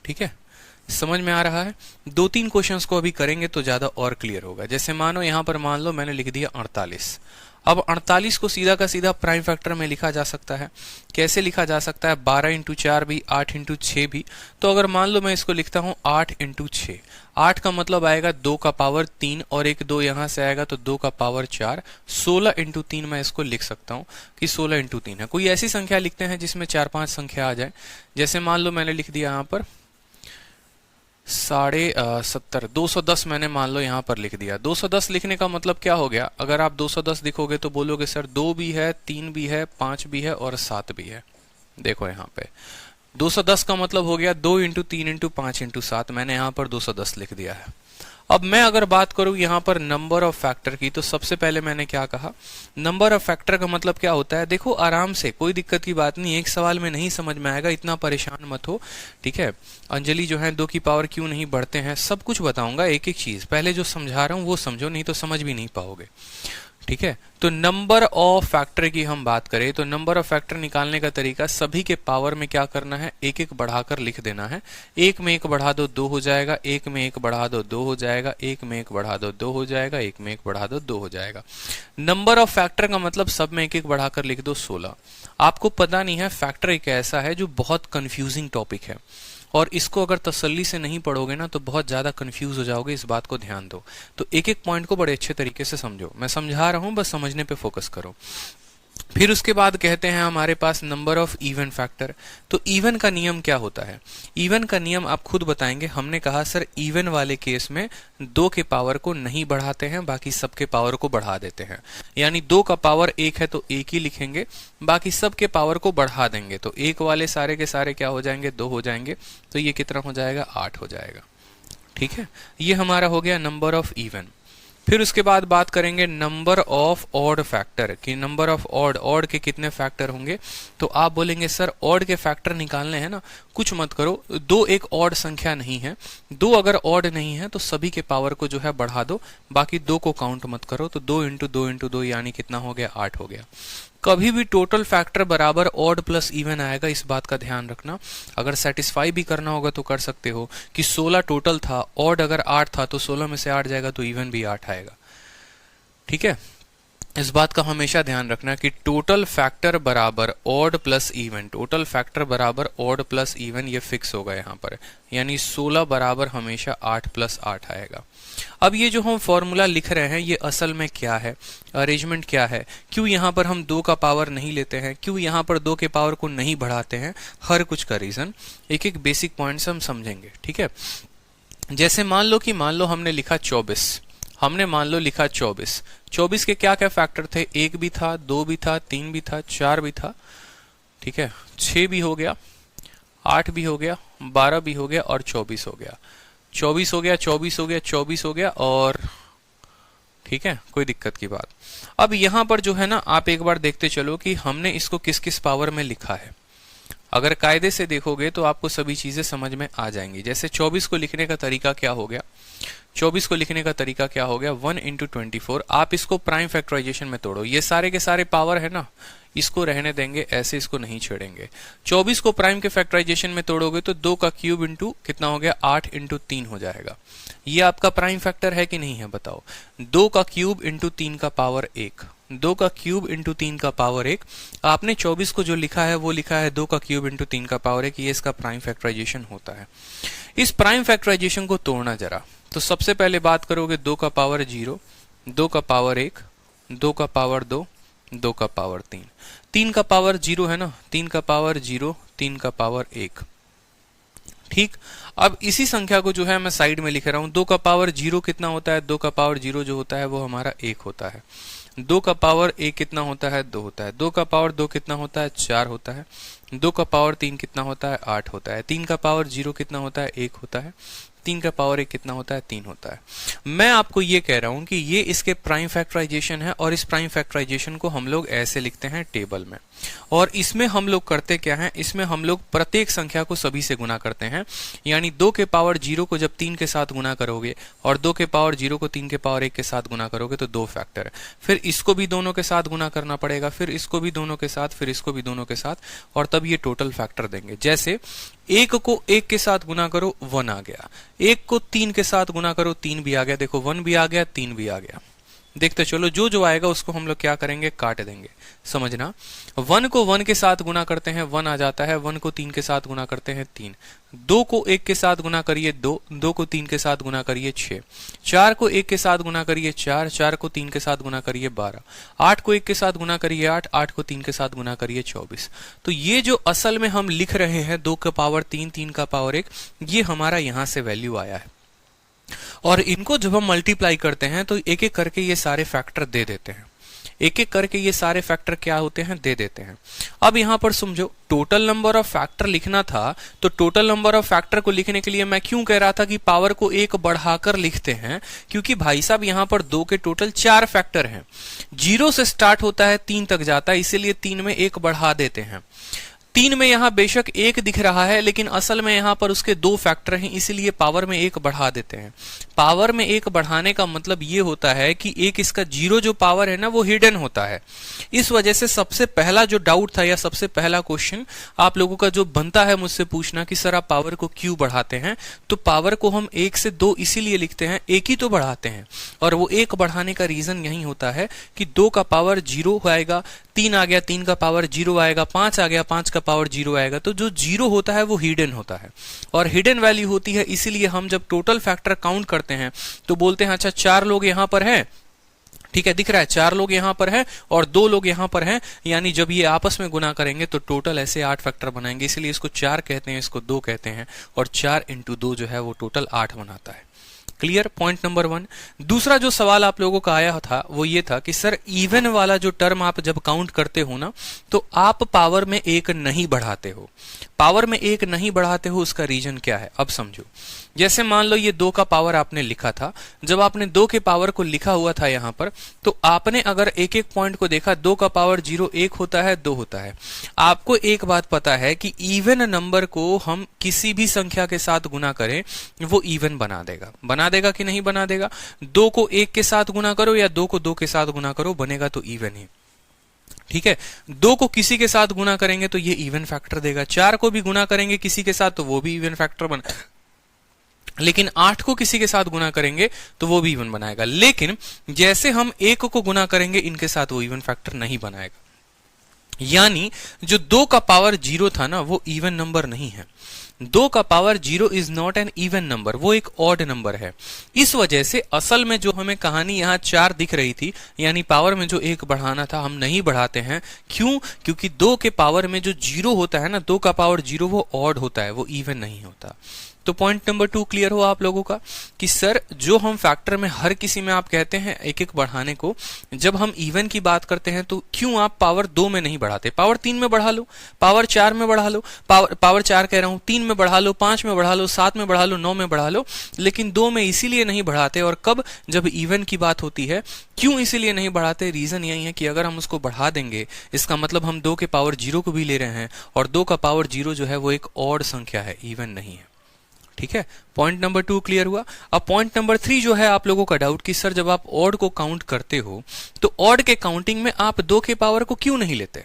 ठीक है, समझ में आ रहा है। 2-3 क्वेश्चंस को अभी करेंगे तो ज्यादा और क्लियर होगा। जैसे मानो यहां पर मान लो मैंने लिख दिया 48। अब 48 को सीधा का सीधा प्राइम फैक्टर में लिखा जा सकता है। कैसे लिखा जा सकता है, 12 × 4 भी, 8 × 6 भी। तो अगर मान लो मैं इसको लिखता हूं 8 × 6, 8 का मतलब आएगा 2 का पावर 3, और एक 2 यहां से आएगा तो 2 का पावर 4, 16 × 3 मैं इसको लिख सकता हूं कि 16 × 3 है। कोई ऐसी संख्या लिखते हैं जिसमें 4-5 संख्या आ जाए। जैसे मान लो मैंने लिख दिया यहां पर 70, 210 मैंने मान लो यहां पर लिख दिया। 210 लिखने का मतलब क्या हो गया, अगर आप 210 लिखोगे तो बोलोगे सर 2 भी है, 3 भी है, 5 भी है और 7 भी है। देखो यहां पे 210 का मतलब हो गया 2 × 3 × 5 × 7, मैंने यहां पर 210 लिख दिया है। अब मैं अगर बात करूं यहां पर नंबर ऑफ फैक्टर की, तो सबसे पहले मैंने क्या कहा, नंबर ऑफ फैक्टर का मतलब क्या होता है। देखो आराम से, कोई दिक्कत की बात नहीं, एक सवाल में नहीं समझ में आएगा, इतना परेशान मत हो। ठीक है, अंजलि जो है 2 की पावर क्यों नहीं बढ़ते हैं, सब कुछ बताऊंगा, एक एक चीज। पहले जो समझा रहा हूं वो समझो, नहीं तो समझ भी नहीं पाओगे। ठीक है, तो नंबर ऑफ फैक्टर की हम बात करें तो नंबर ऑफ फैक्टर निकालने का तरीका, सभी के पावर में क्या करना है, 1 1 बढ़ाकर लिख देना है। 1 में 1 बढ़ा दो 2 हो जाएगा, 1 में 1 बढ़ा दो 2 हो जाएगा, 1 में 1 बढ़ा दो 2 हो जाएगा, 1 में 1 बढ़ा दो 2 हो जाएगा। नंबर ऑफ फैक्टर का मतलब सब में 1 1 बढ़ाकर लिख दो 16। आपको पता नहीं है, फैक्टर एक ऐसा है जो बहुत कंफ्यूजिंग टॉपिक है, और इसको अगर तसल्ली से नहीं पढ़ोगे ना तो बहुत ज्यादा कंफ्यूज हो जाओगे, इस बात को ध्यान दो। तो एक एक पॉइंट को बड़े अच्छे तरीके से समझो, मैं समझा रहा हूं, बस समझने पे फोकस करो। फिर उसके बाद कहते हैं हमारे पास नंबर ऑफ इवन फैक्टर। तो इवन का नियम क्या होता है, इवन का नियम आप खुद बताएंगे। हमने कहा सर इवन वाले केस में 2 के पावर को नहीं बढ़ाते हैं, बाकी सबके पावर को बढ़ा देते हैं। यानी 2 का पावर 1 है तो 1 ही लिखेंगे, बाकी सबके पावर को बढ़ा देंगे। तो 1 वाले सारे के सारे क्या हो जाएंगे, 2 हो जाएंगे। तो ये कितना हो जाएगा, 8 हो जाएगा। ठीक है, ये हमारा हो गया नंबर ऑफ इवन। फिर उसके बाद बात करेंगे नंबर ऑफ ऑड फैक्टर कि नंबर ऑफ ऑड के कितने फैक्टर होंगे। तो आप बोलेंगे सर ऑड के फैक्टर निकालने हैं ना, कुछ मत करो, दो एक ऑड संख्या नहीं है, दो अगर ऑड नहीं है तो सभी के पावर को जो है बढ़ा दो, बाकी दो को काउंट मत करो। तो 2 इंटू 2 इंटू 2 यानी कितना हो गया, 8 हो गया। कभी भी टोटल फैक्टर बराबर ऑड प्लस इवन आएगा, इस बात का ध्यान रखना। अगर सेटिस्फाई भी करना होगा तो कर सकते हो कि 16 टोटल था, ऑड अगर 8 था तो 16 में से 8 जाएगा तो इवन भी 8 आएगा। ठीक है, इस बात का हमेशा ध्यान रखना कि टोटल फैक्टर बराबर odd plus even, total factor बराबर ऑड प्लस इवन, ये फिक्स होगा यहाँ पर, यानी 16 बराबर हमेशा 8 प्लस 8 आएगा। अब ये जो हम फॉर्मूला लिख रहे हैं ये असल में क्या है, अरेंजमेंट क्या है, क्यों यहाँ पर हम 2 का पावर नहीं लेते हैं, क्यों यहाँ पर 2 के पावर को नहीं बढ़ाते हैं, हर कुछ का रीजन एक एक बेसिक पॉइंट्स हम समझेंगे। ठीक है, जैसे मान लो हमने लिखा 24, हमने मान लो लिखा 24 के क्या क्या फैक्टर थे, 1 भी था, 2 भी था, 3 भी था, 4 भी था, ठीक है, 6 भी हो गया, 8 भी हो गया, 12 भी हो गया और 24 हो गया, 24 हो गया, 24 हो गया, 24 हो गया और ठीक है, कोई दिक्कत की बात। अब यहां पर जो है ना, आप एक बार देखते चलो कि हमने इसको किस किस पावर में लिखा है। अगर कायदे से देखोगे तो आपको सभी चीजें समझ में आ जाएंगी। जैसे 24 को लिखने का तरीका क्या हो गया, 24 को लिखने का तरीका क्या हो गया, 1 इंटू 24। आप इसको प्राइम फैक्टराइजेशन में तोड़ो, ये सारे के सारे पावर है ना, इसको रहने देंगे ऐसे, इसको नहीं छेड़ेंगे। 24 को प्राइम के फैक्टराइजेशन में तोड़ोगे तो 2 का क्यूब इंटू कितना हो गया, 8 इंटू 3 हो जाएगा। ये आपका प्राइम फैक्टर है कि नहीं है बताओ। 2 का क्यूब इंटू 3 का पावर 1, 2 का क्यूब इंटू 3 का पावर 1। आपने 24 को जो लिखा है वो लिखा है 2 का क्यूब इंटू 3 का पावर 1, ये इसका प्राइम फैक्टराइजेशन होता है। इस प्राइम फैक्टराइजेशन को तोड़ना जरा, तो सबसे पहले बात करोगे 2 का पावर 0, 2 का पावर 1, 2 का पावर 2, 2 का पावर 3, 3 का पावर 0 है ना, 3 का पावर 0, 3 का पावर 1। ठीक, अब इसी संख्या को जो है मैं साइड में लिख रहा हूं। 2 का पावर 0 कितना होता है, 2 का पावर 0 जो होता है वो हमारा 1 होता है। 2 का पावर 1 कितना होता है, 2 होता है। 2 का पावर 2 कितना होता है, 4 होता है। 2 का पावर 3 कितना होता है, 8 होता है। 3 का पावर 0 कितना होता है, 1 होता है। 3 का पावर 1 कितना होता है, 3 होता है। मैं आपको ये कह रहा हूं कि ये इसके प्राइम फैक्टराइजेशन है और इस प्राइम फैक्टराइजेशन को हम लोग ऐसे लिखते हैं टेबल में। और इसमें हम लोग करते क्या है, इसमें हम लोग प्रत्येक संख्या को सभी से गुना करते हैं। यानी 2 के पावर 0 को जब 3 के साथ गुना करोगे और 2 के पावर 0 को 3 के पावर 1 के साथ गुना करोगे तो 2 फैक्टर है। फिर इसको भी दोनों के साथ गुना करना पड़ेगा, फिर इसको भी दोनों के साथ, फिर इसको भी दोनों के साथ, और तब ये टोटल फैक्टर देंगे। जैसे 1 को 1 के साथ गुना करो 1 आ गया, 1 को 3 के साथ गुना करो 3 भी आ गया, देखो 1 भी आ गया, 3 भी आ गया। देखते चलो, जो जो आएगा उसको हम लोग क्या करेंगे, काट देंगे। समझना, 1 को 1 के साथ गुना करते हैं 1 आ जाता है, 1 को 3 के साथ गुना करते हैं 3, 2 को 1 के साथ गुना करिए 2, 2 को 3 के साथ गुना करिए 6, 4 को 1 के साथ गुना करिए 4, 4 को 3 के साथ गुना करिए 12, 8 को 1 के साथ गुना करिए 8, 8 को 3 के साथ गुना करिए 24। तो ये जो असल में हम लिख रहे हैं 2 का पावर 3, 3 का पावर 1, ये हमारा यहां से वैल्यू आया है। और इनको जब हम मल्टीप्लाई करते हैं तो एक एक करके ये सारे फैक्टर दे देते हैं, एक एक करके ये सारे फैक्टर क्या होते हैं, दे देते हैं। अब यहां पर समझो, टोटल नंबर ऑफ फैक्टर लिखना था तो टोटल नंबर ऑफ फैक्टर को लिखने के लिए मैं क्यों कह रहा था कि पावर को 1 बढ़ाकर लिखते हैं, क्योंकि भाई साहब यहां पर 2 के टोटल 4 फैक्टर हैं। 0 से स्टार्ट होता है 3 तक जाता है, इसीलिए 3 में 1 बढ़ा देते हैं। 3 में यहां बेशक 1 दिख रहा है लेकिन असल में यहां पर उसके 2 फैक्टर हैं, इसलिए पावर में 1 बढ़ा देते हैं। पावर में 1 बढ़ाने का मतलब ये होता है कि एक इसका 0 जो पावर है ना वो हिडन होता है। इस वजह से सबसे पहला जो डाउट था या सबसे पहला क्वेश्चन आप लोगों का जो बनता है मुझसे पूछना कि सर आप पावर को क्यों बढ़ाते हैं, तो पावर को हम 1 से 2 इसीलिए लिखते हैं, 1 ही तो बढ़ाते हैं। और वो 1 बढ़ाने का रीजन यही होता है कि 2 का पावर 0 आएगा, 3 आ गया, 3 का पावर 0 आएगा, 5 आ गया, 5 का पावर 0 आएगा। तो जो 0 होता है वो हिडन होता है और हिडन वैल्यू होती है, इसीलिए हम जब टोटल फैक्टर काउंट करते हैं तो बोलते हैं अच्छा 4 लोग यहां पर हैं, ठीक है, दिख रहा है 4 लोग यहां पर हैं और 2 लोग यहां पर हैं, यानी जब ये आपस में गुना करेंगे तो टोटल ऐसे 8 फैक्टर बनाएंगे, इसलिए इसको 4 कहते हैं, इसको 2 कहते हैं, और 4 इंटू 2 जो है वो टोटल 8 बनाता है। Clear, point number 1। दूसरा जो सवाल आप लोगों का आया था वो ये था कि सर इवन वाला जो टर्म आप जब काउंट करते हो ना तो आप पावर में 1 नहीं बढ़ाते हो, पावर में एक नहीं बढ़ाते हो, उसका रीजन क्या है? अब समझो, जैसे मान लो ये 2 का पावर आपने लिखा था, जब आपने 2 के पावर को लिखा हुआ था यहां पर, तो आपने अगर एक एक पॉइंट को देखा, 2 का पावर 0 1 होता है, 2 होता है। आपको एक बात पता है कि इवन नंबर को हम किसी भी संख्या के साथ गुना करें वो इवन बना देगा कि नहीं बना देगा? 2 को 1 के साथ गुना करो या 2 को 2 के साथ गुना करो, बनेगा तो इवन ही। ठीक है, 2 को किसी के साथ गुना करेंगे तो ये इवन फैक्टर देगा, 4 को भी गुना करेंगे किसी के साथ तो वो भी इवन फैक्टर बना, लेकिन 8 को किसी के साथ गुना करेंगे तो वो भी इवन बनाएगा। लेकिन जैसे हम 1 को गुना करेंगे इनके साथ, वो इवन फैक्टर नहीं बनाएगा। यानी जो 2 का पावर 0 था ना, वो इवन नंबर नहीं है। 2 का power 0 is not an even number, वो एक ऑड नंबर है। इस वजह से असल में जो हमें कहानी यहां 4 दिख रही थी, यानी पावर में जो 1 बढ़ाना था, हम नहीं बढ़ाते हैं। क्यों? क्योंकि 2 के पावर में जो 0 होता है ना, 2 का पावर 0 वो ऑड होता है, वो इवन नहीं होता। तो पॉइंट नंबर 2 क्लियर हो आप लोगों का कि सर जो हम फैक्टर में हर किसी में आप कहते हैं एक एक बढ़ाने को, जब हम इवन की बात करते हैं तो क्यों आप पावर 2 में नहीं बढ़ाते? पावर 3 में बढ़ा लो, पावर 4 में बढ़ा लो, पावर 4 कह रहा हूं, 3 में बढ़ा लो, 5 में बढ़ा लो, 7 में बढ़ा लो, 9 में बढ़ा लो, लेकिन 2 में इसीलिए नहीं बढ़ाते। और कब? जब इवन की बात होती है। क्यों इसीलिए नहीं बढ़ाते? रीजन यही है कि अगर हम उसको बढ़ा देंगे, इसका मतलब हम 2 के पावर 0 को भी ले रहे हैं, और 2 का पावर 0 जो है वो एक ऑड संख्या है, इवन नहीं है। ठीक है, पॉइंट नंबर 2 क्लियर हुआ। अब पॉइंट नंबर 3 जो है आप लोगों का डाउट कि सर जब आप ऑड को काउंट करते हो तो ऑड के काउंटिंग में आप 2 के पावर को क्यों नहीं लेते?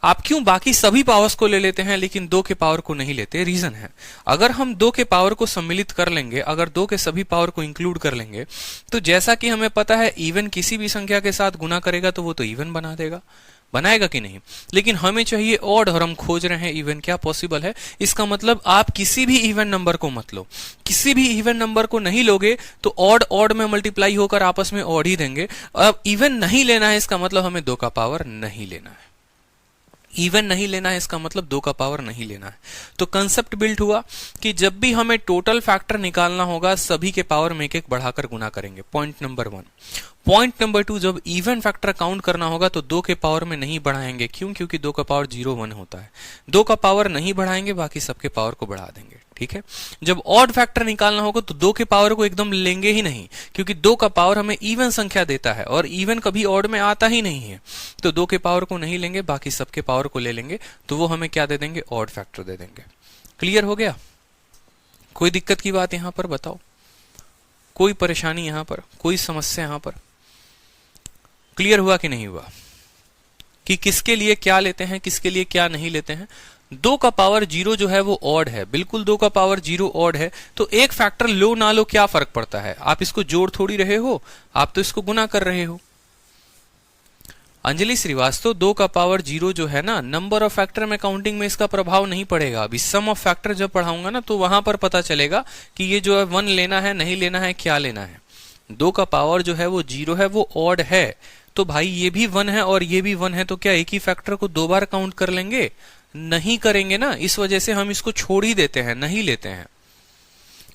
आप क्यों बाकी सभी पावर्स को ले लेते हैं लेकिन 2 के पावर को नहीं लेते? रीजन है, अगर हम 2 के पावर को सम्मिलित कर लेंगे, अगर 2 के सभी पावर को इंक्लूड कर लेंगे, तो जैसा कि हमें पता है इवन किसी भी संख्या के साथ गुना करेगा तो वो तो इवन बना देगा, बनाएगा कि नहीं? लेकिन हमें चाहिए ऑड और हम खोज रहे हैं इवन। क्या पॉसिबल है? इसका मतलब आप किसी भी इवन नंबर को मत लो, किसी भी इवन नंबर को नहीं लोगे तो ऑड ऑड में मल्टीप्लाई होकर आपस में ऑड ही देंगे। अब इवन नहीं लेना है, इसका मतलब हमें 2 का पावर नहीं लेना है। इवन नहीं लेना है इसका मतलब 2 का पावर नहीं लेना है। तो कंसेप्ट बिल्ट हुआ कि जब भी हमें टोटल फैक्टर निकालना होगा, सभी के पावर में एक एक बढ़ाकर गुना करेंगे। Point number 1। पॉइंट नंबर 2, जब इवन फैक्टर काउंट करना होगा तो 2 के पावर में नहीं बढ़ाएंगे। क्यों? क्योंकि 2 का पावर 0 1 होता है। 2 का पावर नहीं बढ़ाएंगे, बाकी सबके पावर को बढ़ा देंगे। ठीक है, जब ऑड फैक्टर निकालना होगा तो 2 के पावर को एकदम लेंगे ही नहीं, क्योंकि 2 का पावर हमें इवन संख्या देता है और इवन कभी ऑड में आता ही नहीं है। तो 2 के पावर को नहीं लेंगे, बाकी सबके पावर को ले लेंगे, तो वो हमें क्या दे देंगे? ऑड फैक्टर दे देंगे। क्लियर हो गया? कोई दिक्कत की बात यहां पर बताओ? कोई परेशानी यहां पर, कोई समस्या यहां पर? क्लियर हुआ कि नहीं हुआ कि किसके लिए क्या लेते हैं, किसके लिए क्या नहीं लेते हैं? 2 का पावर 0 जो है वो ऑड है, बिल्कुल 2 का पावर 0 ऑड है, तो एक फैक्टर लो ना लो क्या फर्क पड़ता है? आप इसको जोड़ थोड़ी रहे हो, आप तो इसको गुना कर रहे हो। अंजलि श्रीवास्तव, 2 का पावर 0 जो है ना, नंबर ऑफ फैक्टर में काउंटिंग में इसका प्रभाव नहीं पड़ेगा। अभी सम ऑफ फैक्टर जब पढ़ाऊंगा ना तो वहां पर पता चलेगा कि ये जो है 1 लेना है नहीं लेना है, क्या लेना है। 2 का पावर जो है वो 0 है, वो ऑड है, तो भाई ये भी 1 है और ये भी 1 है, तो क्या एक ही फैक्टर को 2 बार काउंट कर लेंगे? नहीं करेंगे ना, इस वजह से हम इसको छोड़ ही देते हैं, नहीं लेते हैं।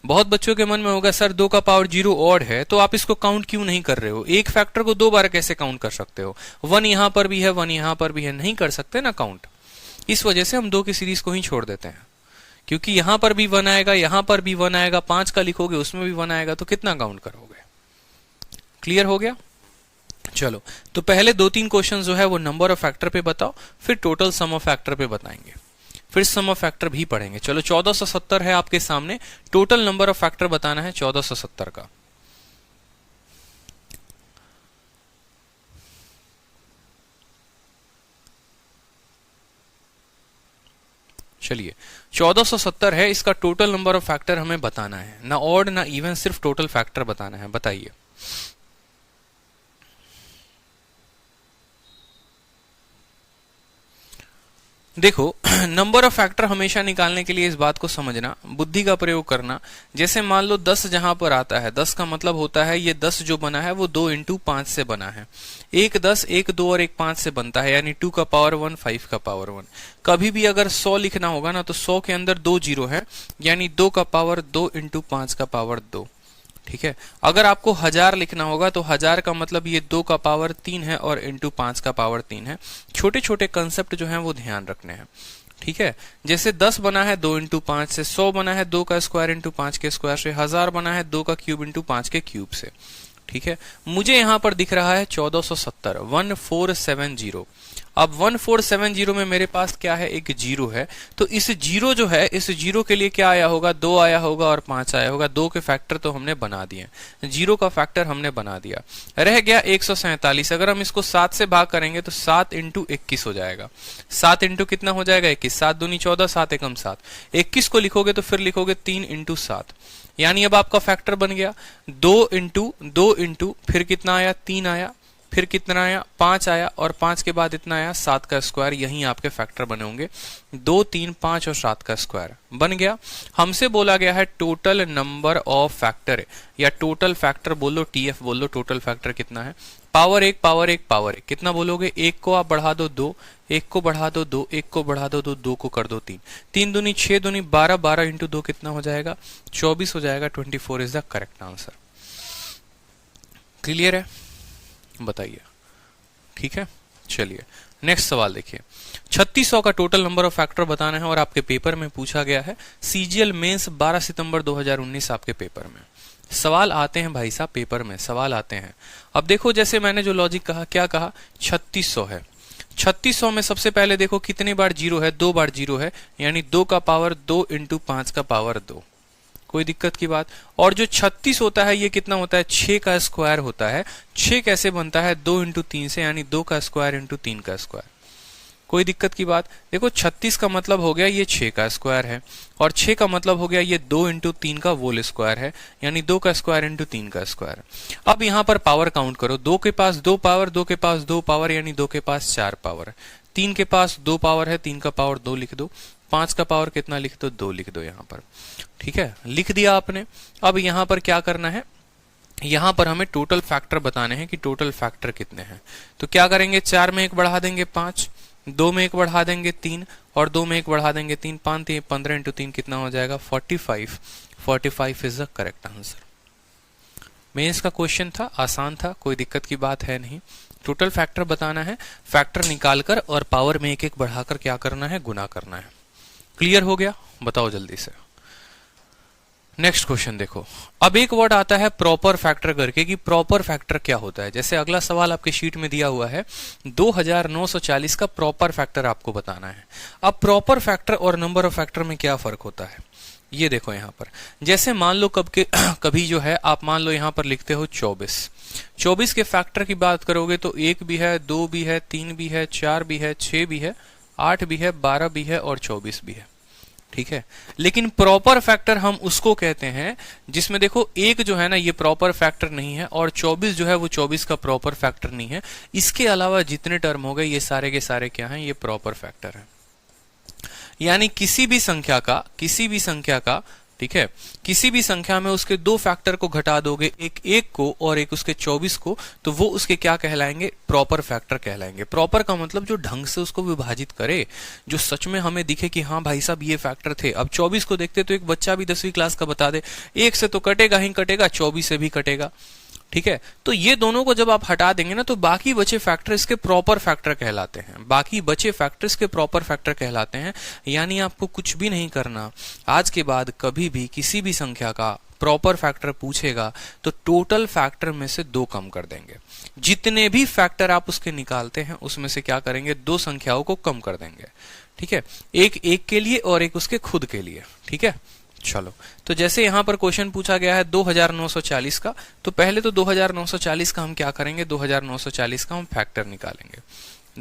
बहुत बच्चों के मन में होगा सर 2 का पावर 0 ऑड है तो आप इसको काउंट क्यों नहीं कर रहे हो? एक फैक्टर को 2 बार कैसे काउंट कर सकते हो? 1 यहां पर भी है, 1 यहां पर भी है, नहीं कर सकते ना काउंट। इस वजह से हम 2 की सीरीज को ही छोड़ देते हैं, क्योंकि यहां पर भी 1 आएगा, यहां पर भी 1 आएगा, 5 का लिखोगे उसमें भी 1 आएगा, तो कितना काउंट करोगे? क्लियर हो गया? चलो, तो पहले 2-3 क्वेश्चन जो है वो नंबर ऑफ फैक्टर पे बताओ, फिर टोटल सम ऑफ फैक्टर पे बताएंगे, फिर सम ऑफ फैक्टर भी पढ़ेंगे। चलो, 1470 है आपके सामने, टोटल नंबर ऑफ फैक्टर बताना है 1470 का। चलिए, 1470 है, इसका टोटल नंबर ऑफ फैक्टर हमें बताना है, ना ऑड ना इवन, सिर्फ टोटल फैक्टर बताना है। बताइए। देखो, नंबर ऑफ फैक्टर हमेशा निकालने के लिए इस बात को समझना, बुद्धि का प्रयोग करना। जैसे मान लो 10 जहां पर आता है, 10 का मतलब होता है ये 10 जो बना है वो 2 इंटू 5 से बना है। एक 10, एक 2 और एक 5 से बनता है, यानी 2 का पावर 1, 5 का पावर 1। कभी भी अगर 100 लिखना होगा ना तो 100 के अंदर 2 जीरो है, यानी 2 का पावर 2 इंटू 5 का पावर 2। ठीक है, अगर आपको 1000 लिखना होगा तो 1000 का मतलब ये 2 का पावर 3 है और इंटू 5 का पावर 3 है। छोटे छोटे कंसेप्ट जो हैं वो ध्यान रखने हैं। ठीक है, जैसे 10 बना है 2 इंटू 5 से, 100 बना है 2 का स्क्वायर इंटू 5 के स्क्वायर से, 1000 बना है 2 का क्यूब इंटू 5 के क्यूब से। ठीक है, मुझे यहां पर दिख रहा है 1470, 1470। अब 1470 में मेरे पास क्या है, एक जीरो है, तो इस जीरो जो है, इस जीरो के लिए क्या आया होगा, 2 आया होगा और 5 आया होगा। 2 के फैक्टर तो हमने बना दिए, जीरो का फैक्टर हमने बना दिया, रह गया 147। अगर हम इसको 7 से भाग करेंगे तो 7 इंटू 21 हो जाएगा। 7 इंटू कितना हो जाएगा, 21। 7 दूनी 14, 7 एकम 7। 21 को लिखोगे तो फिर लिखोगे 3 इंटू 7, यानी अब आपका फैक्टर बन गया 2 इंटू फिर कितना आया, 3 आया, फिर कितना आया, 5 आया, और 5 के बाद इतना आया 7 का स्क्वायर। यही आपके फैक्टर बने होंगे, 2, 3, 5 और 7 का स्क्वायर बन गया। हमसे बोला गया है टोटल नंबर ऑफ फैक्टर, या टोटल फैक्टर बोल लो, टीएफ बोल लो। टोटल फैक्टर कितना है, पावर 1 पावर 1 पावर 1। कितना बोलोगे, 1 को आप बढ़ा दो 2, 1 को बढ़ा दो 2, 1 को बढ़ा दो 2, 2 को कर दो 3, 3 दूनी 6 दूनी 12, 12 इंटू 2 कितना हो जाएगा, 24 हो जाएगा। 24 is the correct answer. Clear है, बताइए। ठीक है, चलिए नेक्स्ट सवाल देखिए। 3600 का टोटल नंबर ऑफ फैक्टर बताना है और आपके पेपर में पूछा गया है। सीजीएल मेंस 12 सितंबर 2019 आपके पेपर में सवाल आते हैं भाई साहब, पेपर में सवाल आते हैं। अब देखो, जैसे मैंने जो लॉजिक कहा, क्या कहा, 3600 है। 3600 में सबसे पहले देखो कितने बार जीरो है, 2 बार जीरो है, यानी 2 का पावर 2 इंटू 5 का पावर 2। कोई दिक्कत की बात। और जो 36 होता है ये कितना होता है, 6 का स्क्वायर होता है। 6 कैसे बनता है, 2 इंटू 3 से, यानी 2 का स्क्वायर इंटू 3 का स्क्वायर। कोई दिक्कत की बात। देखो 36 का मतलब हो गया ये 6 का स्क्वायर है, और 6 का मतलब हो गया ये 2 इंटू 3 का होल स्क्वायर है, यानी 2 का स्क्वायर इंटू 3 का स्क्वायर। अब यहां पर पावर काउंट करो, 2 के पास 2 पावर, 2 के पास 2 पावर, यानी 2 के पास 4 पावर। 3 के पास 2 पावर है, 3 का पावर 2 लिख दो। 5 का पावर कितना लिख दो, 2 लिख दो यहां पर। ठीक है, लिख दिया आपने। अब यहां पर क्या करना है, यहां पर हमें टोटल फैक्टर बताने हैं कि टोटल फैक्टर कितने हैं। तो क्या करेंगे, 4 में 1 बढ़ा देंगे 5, 2 में 1 बढ़ा देंगे 3, और 2 में 1 बढ़ा देंगे 3, 5 3 15 इंटू 3 कितना हो जाएगा, 45। 45 is the correct answer. Mains का क्वेश्चन था, आसान था, कोई दिक्कत की बात है नहीं। टोटल फैक्टर बताना है, फैक्टर निकालकर और पावर में 1 1 बढ़ाकर क्या करना है, गुना करना है। क्लियर हो गया, बताओ जल्दी से। नेक्स्ट क्वेश्चन देखो। अब एक वर्ड आता है प्रॉपर फैक्टर करके, कि प्रॉपर फैक्टर क्या होता है। जैसे अगला सवाल आपके शीट में दिया हुआ है, 2940 का प्रॉपर फैक्टर आपको बताना है। अब प्रॉपर फैक्टर और नंबर ऑफ फैक्टर में क्या फर्क होता है, ये देखो यहां पर। जैसे मान लो कभी जो है, आप मान लो यहां पर लिखते हो 24। 24 के फैक्टर की बात करोगे तो 1 भी है, 2 भी है, 3 भी है, 4 भी है, 6 भी है, 8 भी है, 12 भी है और 24 भी है। ठीक है, लेकिन प्रॉपर फैक्टर हम उसको कहते हैं जिसमें देखो 1 जो है ना, ये प्रॉपर फैक्टर नहीं है, और 24 जो है वो 24 का प्रॉपर फैक्टर नहीं है। इसके अलावा जितने टर्म हो गए ये सारे के सारे क्या हैं, ये प्रॉपर फैक्टर है। यानी किसी भी संख्या का ठीक है, किसी भी संख्या में उसके 2 फैक्टर को घटा दोगे, एक 1 को और एक उसके 24 को, तो वो उसके क्या कहलाएंगे, प्रॉपर फैक्टर कहलाएंगे। प्रॉपर का मतलब जो ढंग से उसको विभाजित करे, जो सच में हमें दिखे कि हाँ भाई साहब ये फैक्टर थे। अब 24 को देखते तो एक बच्चा भी 10वीं क्लास का बता दे, 1 से तो कटेगा ही कटेगा, 24 से भी कटेगा। ठीक है, तो ये दोनों को जब आप हटा देंगे ना, तो बाकी बचे फैक्टर इसके प्रॉपर फैक्टर कहलाते हैं। बाकी बचे फैक्टर इसके प्रॉपर फैक्टर कहलाते हैं। यानी आपको कुछ भी नहीं करना, आज के बाद कभी भी किसी भी संख्या का प्रॉपर फैक्टर पूछेगा तो टोटल फैक्टर में से 2 कम कर देंगे। जितने भी फैक्टर आप उसके निकालते हैं उसमें से क्या करेंगे, 2 संख्याओं को कम कर देंगे। ठीक है, एक 1 के लिए और एक उसके खुद के लिए। ठीक है, चलो, तो जैसे यहां पर क्वेश्चन पूछा गया है 2940 का, तो पहले तो 2940 का हम क्या करेंगे, 2940 का हम फैक्टर निकालेंगे।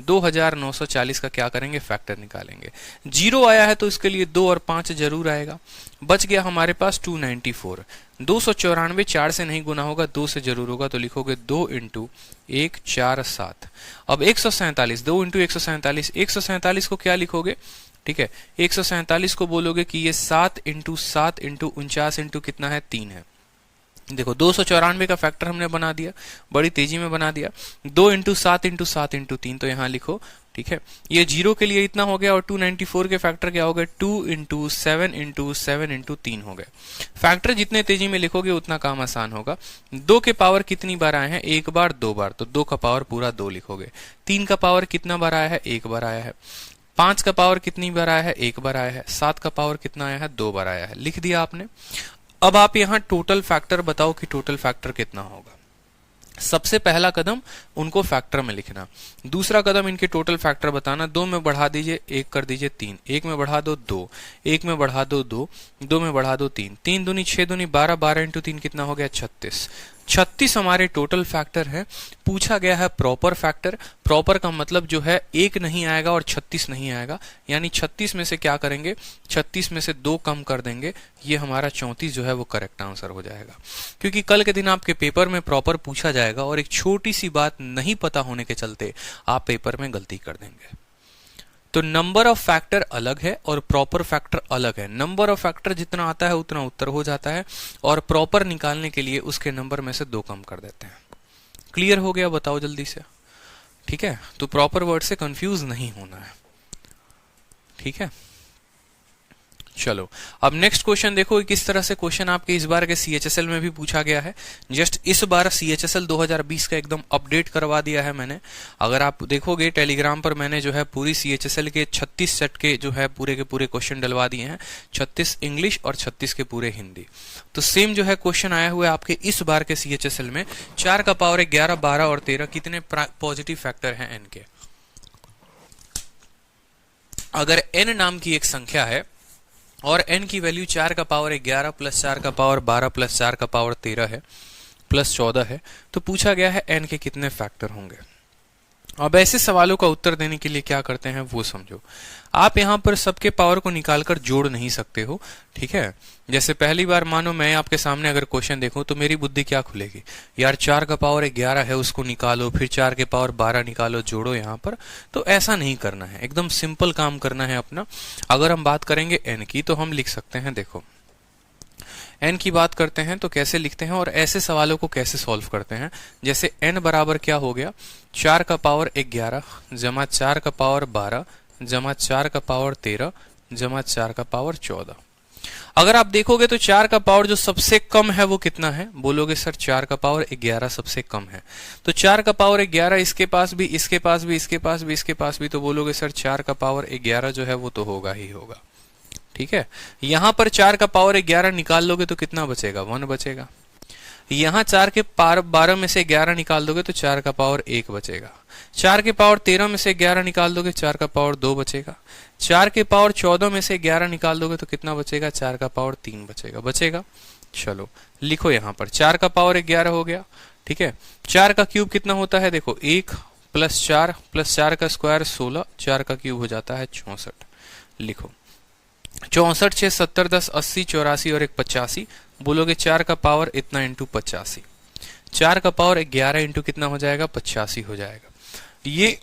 2940 का क्या करेंगे, फैक्टर निकालेंगे। 0 आया है तो इसके लिए 2 और 5 जरूर आएगा। बच गया हमारे पास 294। 294 4 से नहीं गुना होगा, 2 से जरूर होगा, तो लिखोगे 2 इंटू 1 4 7। अब 147, 2 इंटू 147, 147 को क्या लिखोगे, ठीक है, 147 को बोलोगे कि ये 7 इंटू 7 इंटू 49 इंटू कितना है, 3 है। देखो 294 का फैक्टर हमने बना दिया, बड़ी तेजी में बना दिया। 2 इंटू 7 इंटू 7 इंटू 3, तो यहां लिखो। ठीक है, ये 0 के लिए इतना हो गया, और 294 के फैक्टर क्या हो गए, 2 इंटू 7 इंटू 7 इंटू 3 हो गए। फैक्टर जितने तेजी में लिखोगे उतना काम आसान होगा। 2 के पावर कितनी बार आए हैं, 1 बार 2 बार, तो 2 का पावर पूरा 2 लिखोगे। 3 का पावर कितना बार आया है, 1 बार आया है। 5 का पावर कितनी बार आया है? 1 बार आया है। 7 का पावर कितना आया है? 2 बार आया है। लिख दिया आपने। अब आप यहां टोटल फैक्टर बताओ कि टोटल फैक्टर कितना होगा। सबसे पहला कदम उनको फैक्टर में लिखना, दूसरा कदम इनके टोटल फैक्टर बताना। 2 में बढ़ा दीजिए 1 कर दीजिए 3, 1 में बढ़ा दो 2, 1 में बढ़ा दो 2, 2 में बढ़ा दो 3, 3 दूनी 6 दूनी 12, 12 इंटू 3 कितना हो गया? 36। 36 हमारे टोटल फैक्टर है। पूछा गया है प्रॉपर फैक्टर। प्रॉपर का मतलब जो है 1 नहीं आएगा और 36 नहीं आएगा, यानी 36 में से क्या करेंगे? 36 में से 2 कम कर देंगे, ये हमारा 34 जो है वो करेक्ट आंसर हो जाएगा। क्योंकि कल के दिन आपके पेपर में प्रॉपर पूछा जाएगा और एक छोटी सी बात नहीं पता होने के चलते आप पेपर में गलती कर देंगे। तो नंबर ऑफ फैक्टर अलग है और प्रॉपर फैक्टर अलग है। नंबर ऑफ फैक्टर जितना आता है उतना उत्तर हो जाता है, और प्रॉपर निकालने के लिए उसके नंबर में से 2 कम कर देते हैं। क्लियर हो गया? बताओ जल्दी से। ठीक है, तो प्रॉपर वर्ड से कंफ्यूज नहीं होना है। ठीक है, चलो अब नेक्स्ट क्वेश्चन देखो। किस तरह से क्वेश्चन आपके इस बार के सीएचएसएल में भी पूछा गया है। जस्ट इस बार सीएचएसएल 2020 का एकदम अपडेट करवा दिया है मैंने। अगर आप देखोगे टेलीग्राम पर मैंने जो है पूरी सीएचएसएल के 36 सेट के जो है पूरे के पूरे क्वेश्चन डलवा दिए हैं, 36 इंग्लिश और 36 के पूरे हिंदी। तो सेम जो है क्वेश्चन आया हुआ है आपके इस बार के सीएचएसएल में। 4 का पावर 11, 12 और 13 कितने पॉजिटिव फैक्टर हैं एन के? अगर एन नाम की एक संख्या है और n की वैल्यू 4 का पावर 11 प्लस 4 का पावर 12 प्लस 4 का पावर 13 है प्लस 14 है, तो पूछा गया है n के कितने फैक्टर होंगे। अब ऐसे सवालों का उत्तर देने के लिए क्या करते हैं वो समझो। आप यहां पर सबके पावर को निकालकर जोड़ नहीं सकते हो। ठीक है, जैसे पहली बार मानो मैं आपके सामने अगर क्वेश्चन देखूं तो मेरी बुद्धि क्या खुलेगी? यार 4 का पावर 11 है उसको निकालो, फिर 4 के पावर 12 निकालो, जोड़ो यहां पर। तो ऐसा नहीं करना है, एकदम सिंपल काम करना है अपना। अगर हम बात करेंगे n की तो हम लिख सकते हैं, देखो n की बात करते हैं तो कैसे लिखते हैं और ऐसे सवालों को कैसे सॉल्व करते हैं। जैसे n बराबर क्या हो गया? 4 का पावर 11 जमा 4 का पावर 12 जमा 4 का पावर 13 जमा 4 का पावर 14। अगर आप देखोगे तो 4 का पावर जो सबसे कम है वो कितना है? बोलोगे सर 4 का पावर 11 सबसे कम है। तो 4 का पावर 11 इसके पास भी, इसके पास भी, इसके पास भी, इसके पास भी, तो बोलोगे सर 4 का पावर 11 जो है वो तो होगा ही होगा। ठीक है, यहां पर 4 का पावर 11 निकाल लोगे तो कितना बचेगा? 1 बचेगा। यहां 4 के पावर 12 में से 11 निकाल दोगे तो 4 का पावर 1 बचेगा। 4 के पावर 13 में से 11 निकाल दोगे 4 का पावर 2 बचेगा। 4 के पावर 14 में से 11 निकाल दोगे तो कितना बचेगा? 4 का पावर 3 बचेगा। चलो लिखो यहां पर 4 का पावर 11 हो गया। ठीक है, 4 का क्यूब कितना होता है? देखो 1 प्लस 4 का स्क्वायर 16, 4 का क्यूब हो जाता है 64। लिखो 64 6 70 10 80 84 और 1 85। बोलोगे 4 का पावर इतना इंटू 85। 4 का पावर 11 इंटू कितना हो जाएगा? 85 हो जाएगा। ये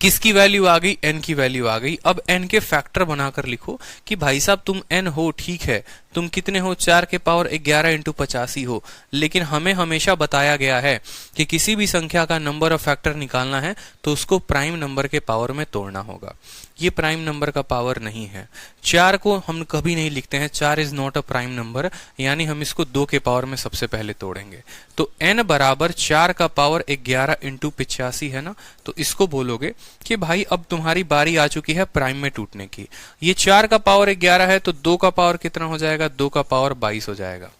किसकी वैल्यू आ गई? n की वैल्यू आ गई। अब n के फैक्टर बनाकर लिखो कि भाई साहब तुम n हो, ठीक है, तुम कितने हो? 4 के पावर 11 इंटू 85 हो, लेकिन हमें हमेशा बताया गया है कि किसी भी संख्या का नंबर ऑफ फैक्टर निकालना है तो उसको प्राइम नंबर के पावर में तोड़ना होगा। ये प्राइम नंबर का पावर नहीं है। 4 को हम कभी नहीं लिखते हैं 4 is not a prime number, यानी हम इसको 2 के पावर में सबसे पहले तोड़ेंगे। तो n बराबर 4 का पावर 11 इंटू 85 है ना, तो इसको बोलोगे कि भाई अब तुम्हारी बारी आ चुकी है प्राइम में टूटने की। ये 4 का पावर 11 है तो 2 का पावर कितना हो जाएगा? 2 का पावर 22 हो जाएगा।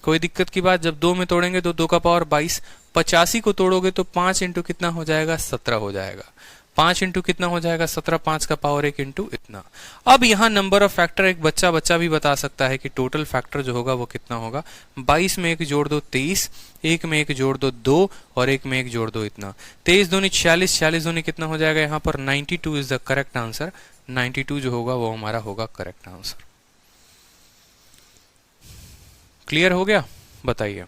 कोई दिक्कत की बात? जब 2 में तोड़ेंगे तो 2 का पावर 22। 85 को तोड़ोगे तो 5 इंटू कितना हो जाएगा? 17 हो जाएगा। 5 इंटू कितना हो जाएगा? 17। 5 का पावर 1 इंटू इतना। अब यहाँ नंबर ऑफ फैक्टर एक बच्चा भी बता सकता है कि टोटल फैक्टर जो होगा वो कितना होगा। 22 में 1 जोड़ दो 23, 1 में 1 जोड़ दो 2 और 1 में 1 जोड़ दो इतना। 23 दूनी 46, 46 दूनी कितना हो जाएगा? यहाँ पर 92 इज द करेक्ट आंसर। 92 जो होगा वो हमारा होगा करेक्ट आंसर। क्लियर हो गया? बताइए।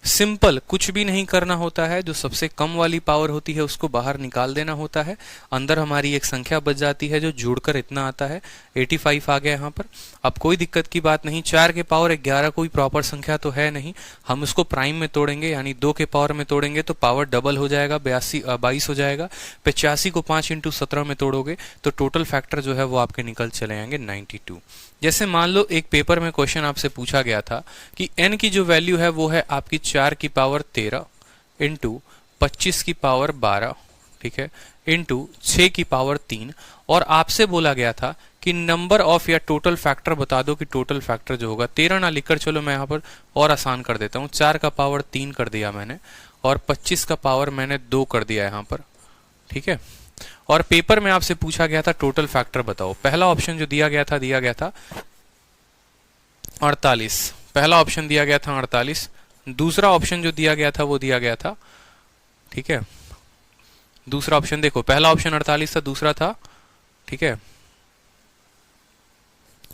सिंपल, कुछ भी नहीं करना होता है। जो सबसे कम वाली पावर होती है उसको बाहर निकाल देना होता है। अंदर हमारी एक संख्या बच जाती है जो जोड़कर इतना आता है। 85 आ गया यहाँ पर। अब कोई दिक्कत की बात नहीं। 4 के पावर 11 कोई प्रॉपर संख्या तो है नहीं, हम उसको प्राइम में तोड़ेंगे, यानी 2 के पावर में तोड़ेंगे तो पावर डबल हो जाएगा, 22 हो जाएगा। 85 को 5 इंटू 17 में तोड़ोगे तो टोटल फैक्टर जो है वो आपके निकल चले आएंगे 92। जैसे मान लो एक पेपर में क्वेश्चन आपसे पूछा गया था कि n की जो वैल्यू है वो है आपकी 4 की पावर 13 इंटू 25 की पावर 12, ठीक है, इंटू 6 की पावर 3, और आपसे बोला गया था कि नंबर ऑफ या टोटल फैक्टर बता दो कि टोटल फैक्टर जो होगा 13 ना लिखकर, चलो मैं यहाँ पर और आसान कर देता हूँ, 4 का पावर 3 कर दिया मैंने और 25 का पावर मैंने 2 कर दिया यहाँ पर, ठीक है। और पेपर में आपसे पूछा गया था टोटल फैक्टर बताओ। पहला ऑप्शन जो दिया गया था 48, पहला ऑप्शन दिया गया था 48, दूसरा ऑप्शन जो दिया गया था वो दिया गया था, ठीक है, दूसरा ऑप्शन देखो, पहला ऑप्शन 48 था, दूसरा था, ठीक है,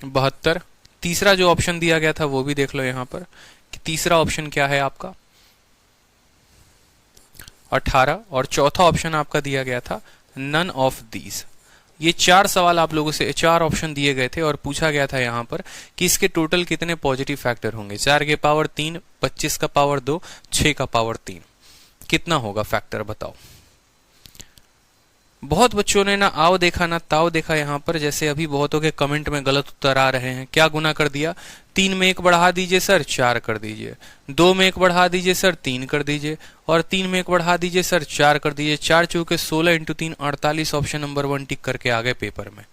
72, तीसरा जो ऑप्शन दिया गया था वो भी देख लो यहां पर कि तीसरा ऑप्शन क्या है आपका 18, और चौथा ऑप्शन आपका दिया गया था नन ऑफ दीज। ये 4 सवाल आप लोगों से, 4 ऑप्शन दिए गए थे और पूछा गया था यहां पर कि इसके टोटल कितने पॉजिटिव फैक्टर होंगे। 4 के पावर 3, 25 का पावर 2, 6 का पावर 3, कितना होगा फैक्टर बताओ। बहुत बच्चों ने ना आओ देखा ना ताओ देखा, यहां पर जैसे अभी बहुतों के कमेंट में गलत उत्तर आ रहे हैं। क्या गुना कर दिया, 3 में 1 बढ़ा दीजिए सर 4 कर दीजिए, 2 में 1 बढ़ा दीजिए सर 3 कर दीजिए, और 3 में 1 बढ़ा दीजिए सर 4 कर दीजिए। 4 चौके 16 इंटू 3 48, ऑप्शन नंबर 1 टिक करके आ गए पेपर में।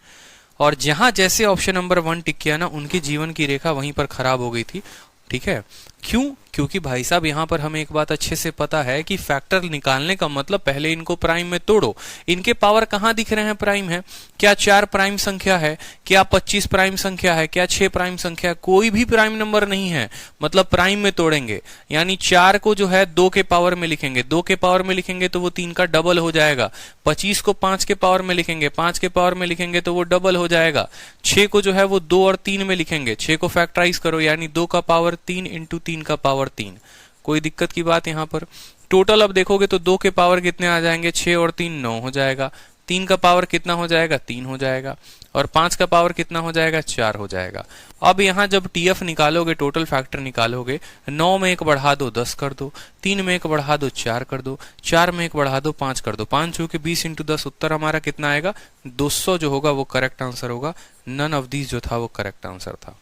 और जहां जैसे ऑप्शन नंबर 1 टिक किया ना, उनकी जीवन की रेखा वहीं पर खराब हो गई थी, ठीक है। क्यों? क्योंकि भाई साहब यहां पर हमें एक बात अच्छे से पता है कि फैक्टर निकालने का मतलब पहले इनको प्राइम में तोड़ो। इनके पावर कहां दिख रहे हैं प्राइम है? क्या 4 प्राइम संख्या है? क्या 25 प्राइम संख्या है? क्या 6 प्राइम संख्या है? कोई भी प्राइम नंबर नहीं है, मतलब प्राइम में तोड़ेंगे। यानी 4 को जो है 2 के पावर में लिखेंगे, 2 के पावर में लिखेंगे तो वो 3 का डबल हो जाएगा। 25 को 5 के पावर में लिखेंगे, 5 के पावर में लिखेंगे तो वो डबल हो जाएगा। 6 को जो है वो 2 और 3 में लिखेंगे, 6 को फैक्टराइज करो यानी 2 का पावर 3 इंटू 3 का पावर 3। कोई दिक्कत की बात यहां पर? टोटल अब देखोगे तो 2 के पावर कितने आ जाएंगे, 6 और 3 9 हो जाएगा। 3 का पावर कितना हो जाएगा, 3 हो जाएगा, और 5 का पावर कितना हो जाएगा, 4 हो जाएगा। अब यहां जब टीएफ निकालोगे, टोटल फैक्टर निकालोगे, 9 में 1 बढ़ा दो 10 कर दो, 3 में 1 बढ़ा दो 4 कर दो, 4 में 1 बढ़ा दो 5 कर दो, 5 चौके 20 इंटू 10, उत्तर हमारा कितना आएगा 200 जो होगा वो करेक्ट आंसर होगा। नन ऑफ दीज जो था वो करेक्ट आंसर था।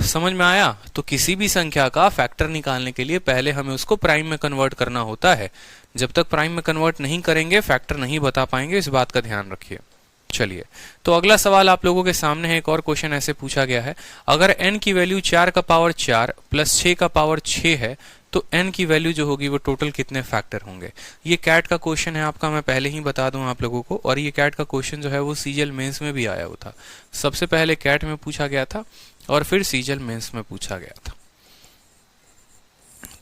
समझ में आया? तो किसी भी संख्या का फैक्टर निकालने के लिए पहले हमें उसको प्राइम में कन्वर्ट करना होता है। जब तक प्राइम में कन्वर्ट नहीं करेंगे फैक्टर नहीं बता पाएंगे, इस बात का ध्यान रखिए। चलिए, तो अगला सवाल आप लोगों के सामने है। एक और क्वेश्चन ऐसे पूछा गया है, अगर n की वैल्यू 4 का पावर 4 प्लस 6 का पावर 6 है तो n की वैल्यू जो होगी वो टोटल कितने फैक्टर होंगे। ये कैट का क्वेश्चन है आपका, मैं पहले ही बता दूं आप लोगों को। और ये कैट का क्वेश्चन जो है वो सीजीएल मेंस में भी आया हुआ था। सबसे पहले कैट में पूछा गया था और फिर सीजीएल मेंस में पूछा गया था।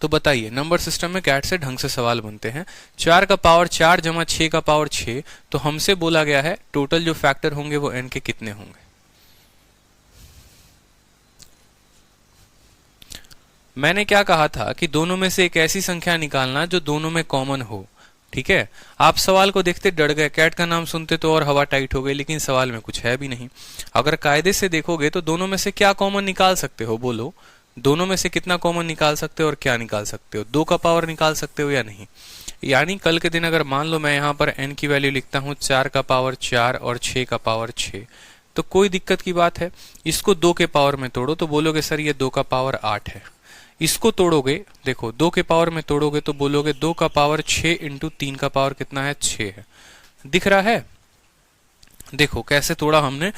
तो बताइए, नंबर सिस्टम में कैट से ढंग से सवाल बनते हैं। 4 का पावर 4 जमा 6 का पावर 6, तो हमसे बोला गया है टोटल जो फैक्टर होंगे वो n के कितने होंगे। मैंने क्या कहा था कि दोनों में से एक ऐसी संख्या निकालना जो दोनों में कॉमन हो, ठीक है। आप सवाल को देखते डर गए, कैट का नाम सुनते तो और हवा टाइट हो गई, लेकिन सवाल में कुछ है भी नहीं। अगर कायदे से देखोगे तो दोनों में से क्या कॉमन निकाल सकते हो, बोलो। दोनों में से कितना कॉमन निकाल सकते हो और क्या निकाल सकते हो? 2 का पावर निकाल सकते हो या नहीं? यानी कल के दिन अगर मान लो मैं यहाँ पर n की वैल्यू लिखता हूँ 4 का पावर 4 और 6 का पावर 6, तो कोई दिक्कत की बात है? इसको 2 के पावर में तोड़ो तो बोलोगे सर ये 2 का पावर 8 है। इसको तोड़ोगे, देखो 2 के पावर में तोड़ोगे तो बोलोगे 2 का पावर 6 इंटू 3 का पावर कितना है, 6 है। दिख रहा है? देखो कैसे तोड़ा हमने।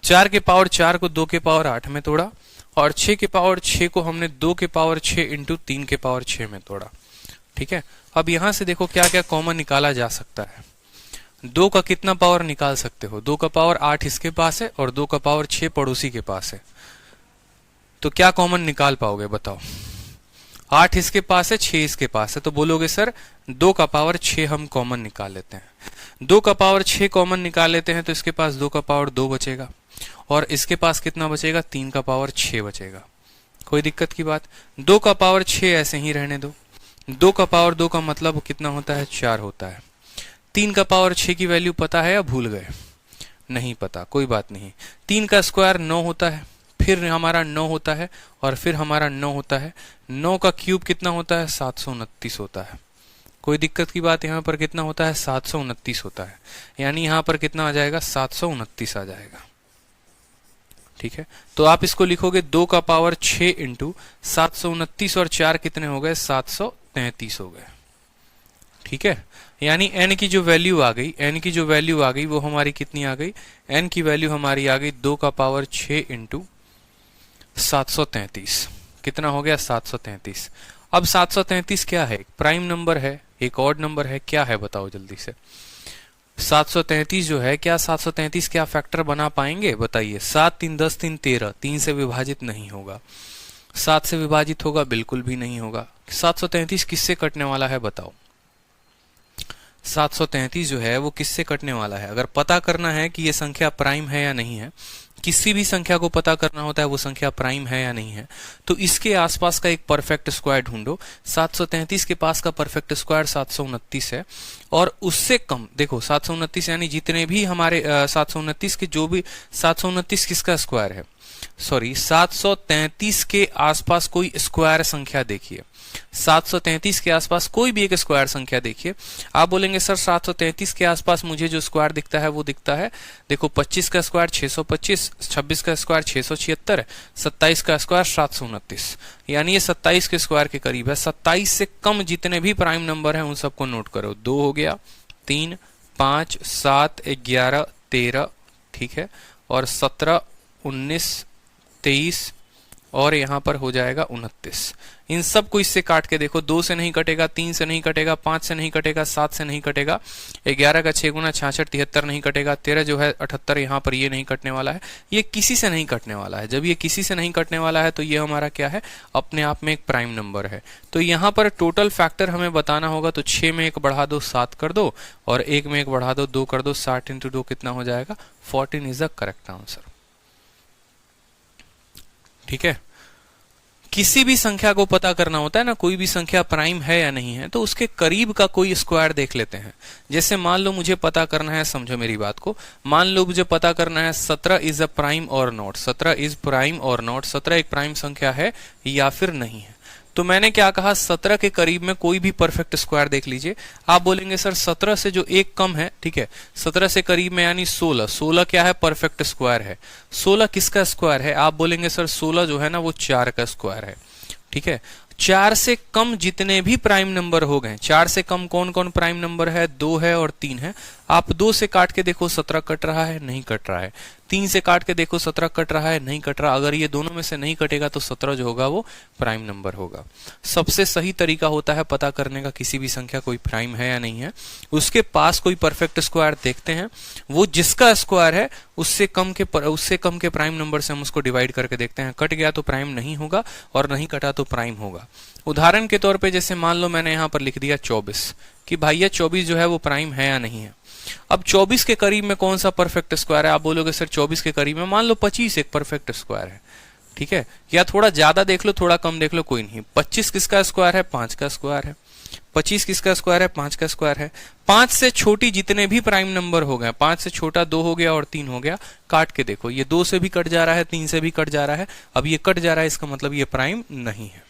4 के पावर 4 को 2 के पावर 8 में तोड़ा और 6 के पावर 6 को हमने 2 के पावर 6 इंटू 3 के पावर 6 में तोड़ा, ठीक है। अब यहां से देखो क्या क्या कॉमन निकाला जा सकता है। 2 का कितना पावर निकाल सकते हो? 2 का पावर 8 इसके पास है और 2 का पावर 6 पड़ोसी के पास है, तो क्या कॉमन निकाल पाओगे बताओ? 8 इसके पास है, 6 इसके पास है, तो बोलोगे सर 2 का पावर 6 हम कॉमन निकाल लेते हैं। 2 का पावर 6 कॉमन निकाल लेते हैं तो इसके पास 2 का पावर 2 बचेगा और इसके पास कितना बचेगा, 3 का पावर 6 बचेगा। कोई दिक्कत की बात? 2 का पावर 6 ऐसे ही रहने दो। 2 का पावर 2 का मतलब कितना होता है, 4 होता है। 3 का पावर 6 की वैल्यू पता है या भूल गए? नहीं पता, कोई बात नहीं। 3 का स्क्वायर 9 होता है, फिर हमारा 9 होता है और फिर हमारा 9 होता है। 9 का क्यूब कितना होता है, 729 होता है। कोई दिक्कत की बात? यहाँ पर कितना होता है, 729 होता है। यानी यहाँ पर कितना आ जाएगा, 729 आ जाएगा, ठीक है। तो आप इसको लिखोगे 2 का पावर 6 इंटू 729 और 4 कितने हो गए, 733 हो गए, ठीक है, यानी n की जो वैल्यू आ गई, n की जो वैल्यू आ गई वो हमारी कितनी आ गई, n की वैल्यू हमारी आ गई 2 का पावर 6 इंटू 733। कितना हो गया, 733। अब 733 क्या है, प्राइम नंबर है, एक ऑड नंबर है, क्या है बताओ जल्दी से। 733 जो है, क्या 733 क्या फैक्टर बना पाएंगे, बताइए। 7 3 10 3 13, 3 से विभाजित नहीं होगा। 7 से विभाजित होगा, बिल्कुल भी नहीं होगा। 733 किससे कटने वाला है बताओ। 733 जो है वो किससे कटने वाला है। अगर पता करना है कि ये संख्या प्राइम है या नहीं है, किसी भी संख्या को पता करना होता है वो संख्या प्राइम है या नहीं है, तो इसके आसपास का एक परफेक्ट स्क्वायर ढूंढो। 733 के पास का परफेक्ट स्क्वायर 729 है, और उससे कम देखो 729 यानी जितने भी हमारे 729 के जो भी 729 किसका स्क्वायर है, सॉरी 733 के आसपास कोई स्क्वायर संख्या देखिए। 733 के आसपास कोई भी एक स्क्वायर संख्या देखिए। आप बोलेंगे सर 733 के आसपास मुझे जो स्क्वायर दिखता है वो दिखता है, देखो 25 का स्क्वायर 625, 26 का स्क्वायर 676, 27 का स्क्वायर 729, यानी ये 27 के स्क्वायर के करीब है। 27 से कम जितने भी प्राइम नंबर हैं उन सबको नोट करो। 2 हो गया, 3, 5, 7, 11, 13, ठीक है, और 17, 19, 23 और यहां पर हो जाएगा 29। इन सब को इससे काट के देखो, 2 से नहीं कटेगा, 3 से नहीं कटेगा, 5 से नहीं कटेगा, 7 से नहीं कटेगा, 11 का 6 गुना 66 73 नहीं कटेगा, 13 जो है 78, यहां पर ये नहीं कटने वाला है, ये किसी से नहीं कटने वाला है। जब ये किसी से नहीं कटने वाला है तो ये हमारा क्या है, अपने आप में एक प्राइम नंबर है। तो यहां पर टोटल फैक्टर हमें बताना होगा, तो 6 में 1 बढ़ा दो 7 कर दो, और 1 में 1 बढ़ा दो 2 कर दो। 60 इंटू 2 कितना हो जाएगा, 14 इज द करेक्ट आंसर। ठीक है, किसी भी संख्या को पता करना होता है ना, कोई भी संख्या प्राइम है या नहीं है, तो उसके करीब का कोई स्क्वायर देख लेते हैं। जैसे मान लो मुझे पता करना है, समझो मेरी बात को, मान लो मुझे पता करना है 17 इज अ प्राइम और नॉट, 17 इज प्राइम और नॉट, 17 एक प्राइम संख्या है या फिर नहीं है। तो मैंने क्या कहा, 17 के करीब में कोई भी परफेक्ट स्क्वायर देख लीजिए। आप बोलेंगे सर 17 से जो एक कम है, ठीक है, 17 से करीब में यानी 16, 16 क्या है, परफेक्ट स्क्वायर है। 16 किसका स्क्वायर है, आप बोलेंगे सर 16 जो है ना वो 4 का स्क्वायर है। ठीक है, 4 से कम जितने भी प्राइम नंबर हो गए, 4 से कम कौन कौन प्राइम नंबर है, 2 है और 3 है। आप 2 से काट के देखो 17 कट रहा है, नहीं कट रहा है। 3 से काट के देखो 17 कट रहा है, नहीं कट रहा। अगर ये दोनों में से नहीं कटेगा तो 17 जो होगा वो प्राइम नंबर होगा। सबसे सही तरीका होता है पता करने का किसी भी संख्या कोई प्राइम है या नहीं है, उसके पास कोई परफेक्ट स्क्वायर देखते हैं, वो जिसका स्क्वायर है उससे कम के प्राइम नंबर से हम उसको डिवाइड करके देखते हैं। कट गया तो प्राइम नहीं होगा, और नहीं कटा तो प्राइम होगा। उदाहरण के तौर पे जैसे मान लो मैंने यहां पर लिख दिया 24, कि भैया 24 जो है वो प्राइम है या नहीं है। अब 24 के करीब में कौन सा परफेक्ट स्क्वायर है, आप बोलोगे सर 24 के करीब में मान लो 25 एक परफेक्ट स्क्वायर है। ठीक है, या थोड़ा ज्यादा देख लो थोड़ा कम देख लो, कोई नहीं। 25 किसका स्क्वायर है, 5 का स्क्वायर है। 25 किसका स्क्वायर है, 5 का स्क्वायर है। 5 से छोटी जितने भी प्राइम नंबर हो गए, 5 से छोटा 2 हो गया और 3 हो गया, काट के देखो, ये 2 से भी कट जा रहा है, 3 से भी कट जा रहा है। अब ये कट जा रहा है, इसका मतलब ये प्राइम नहीं है।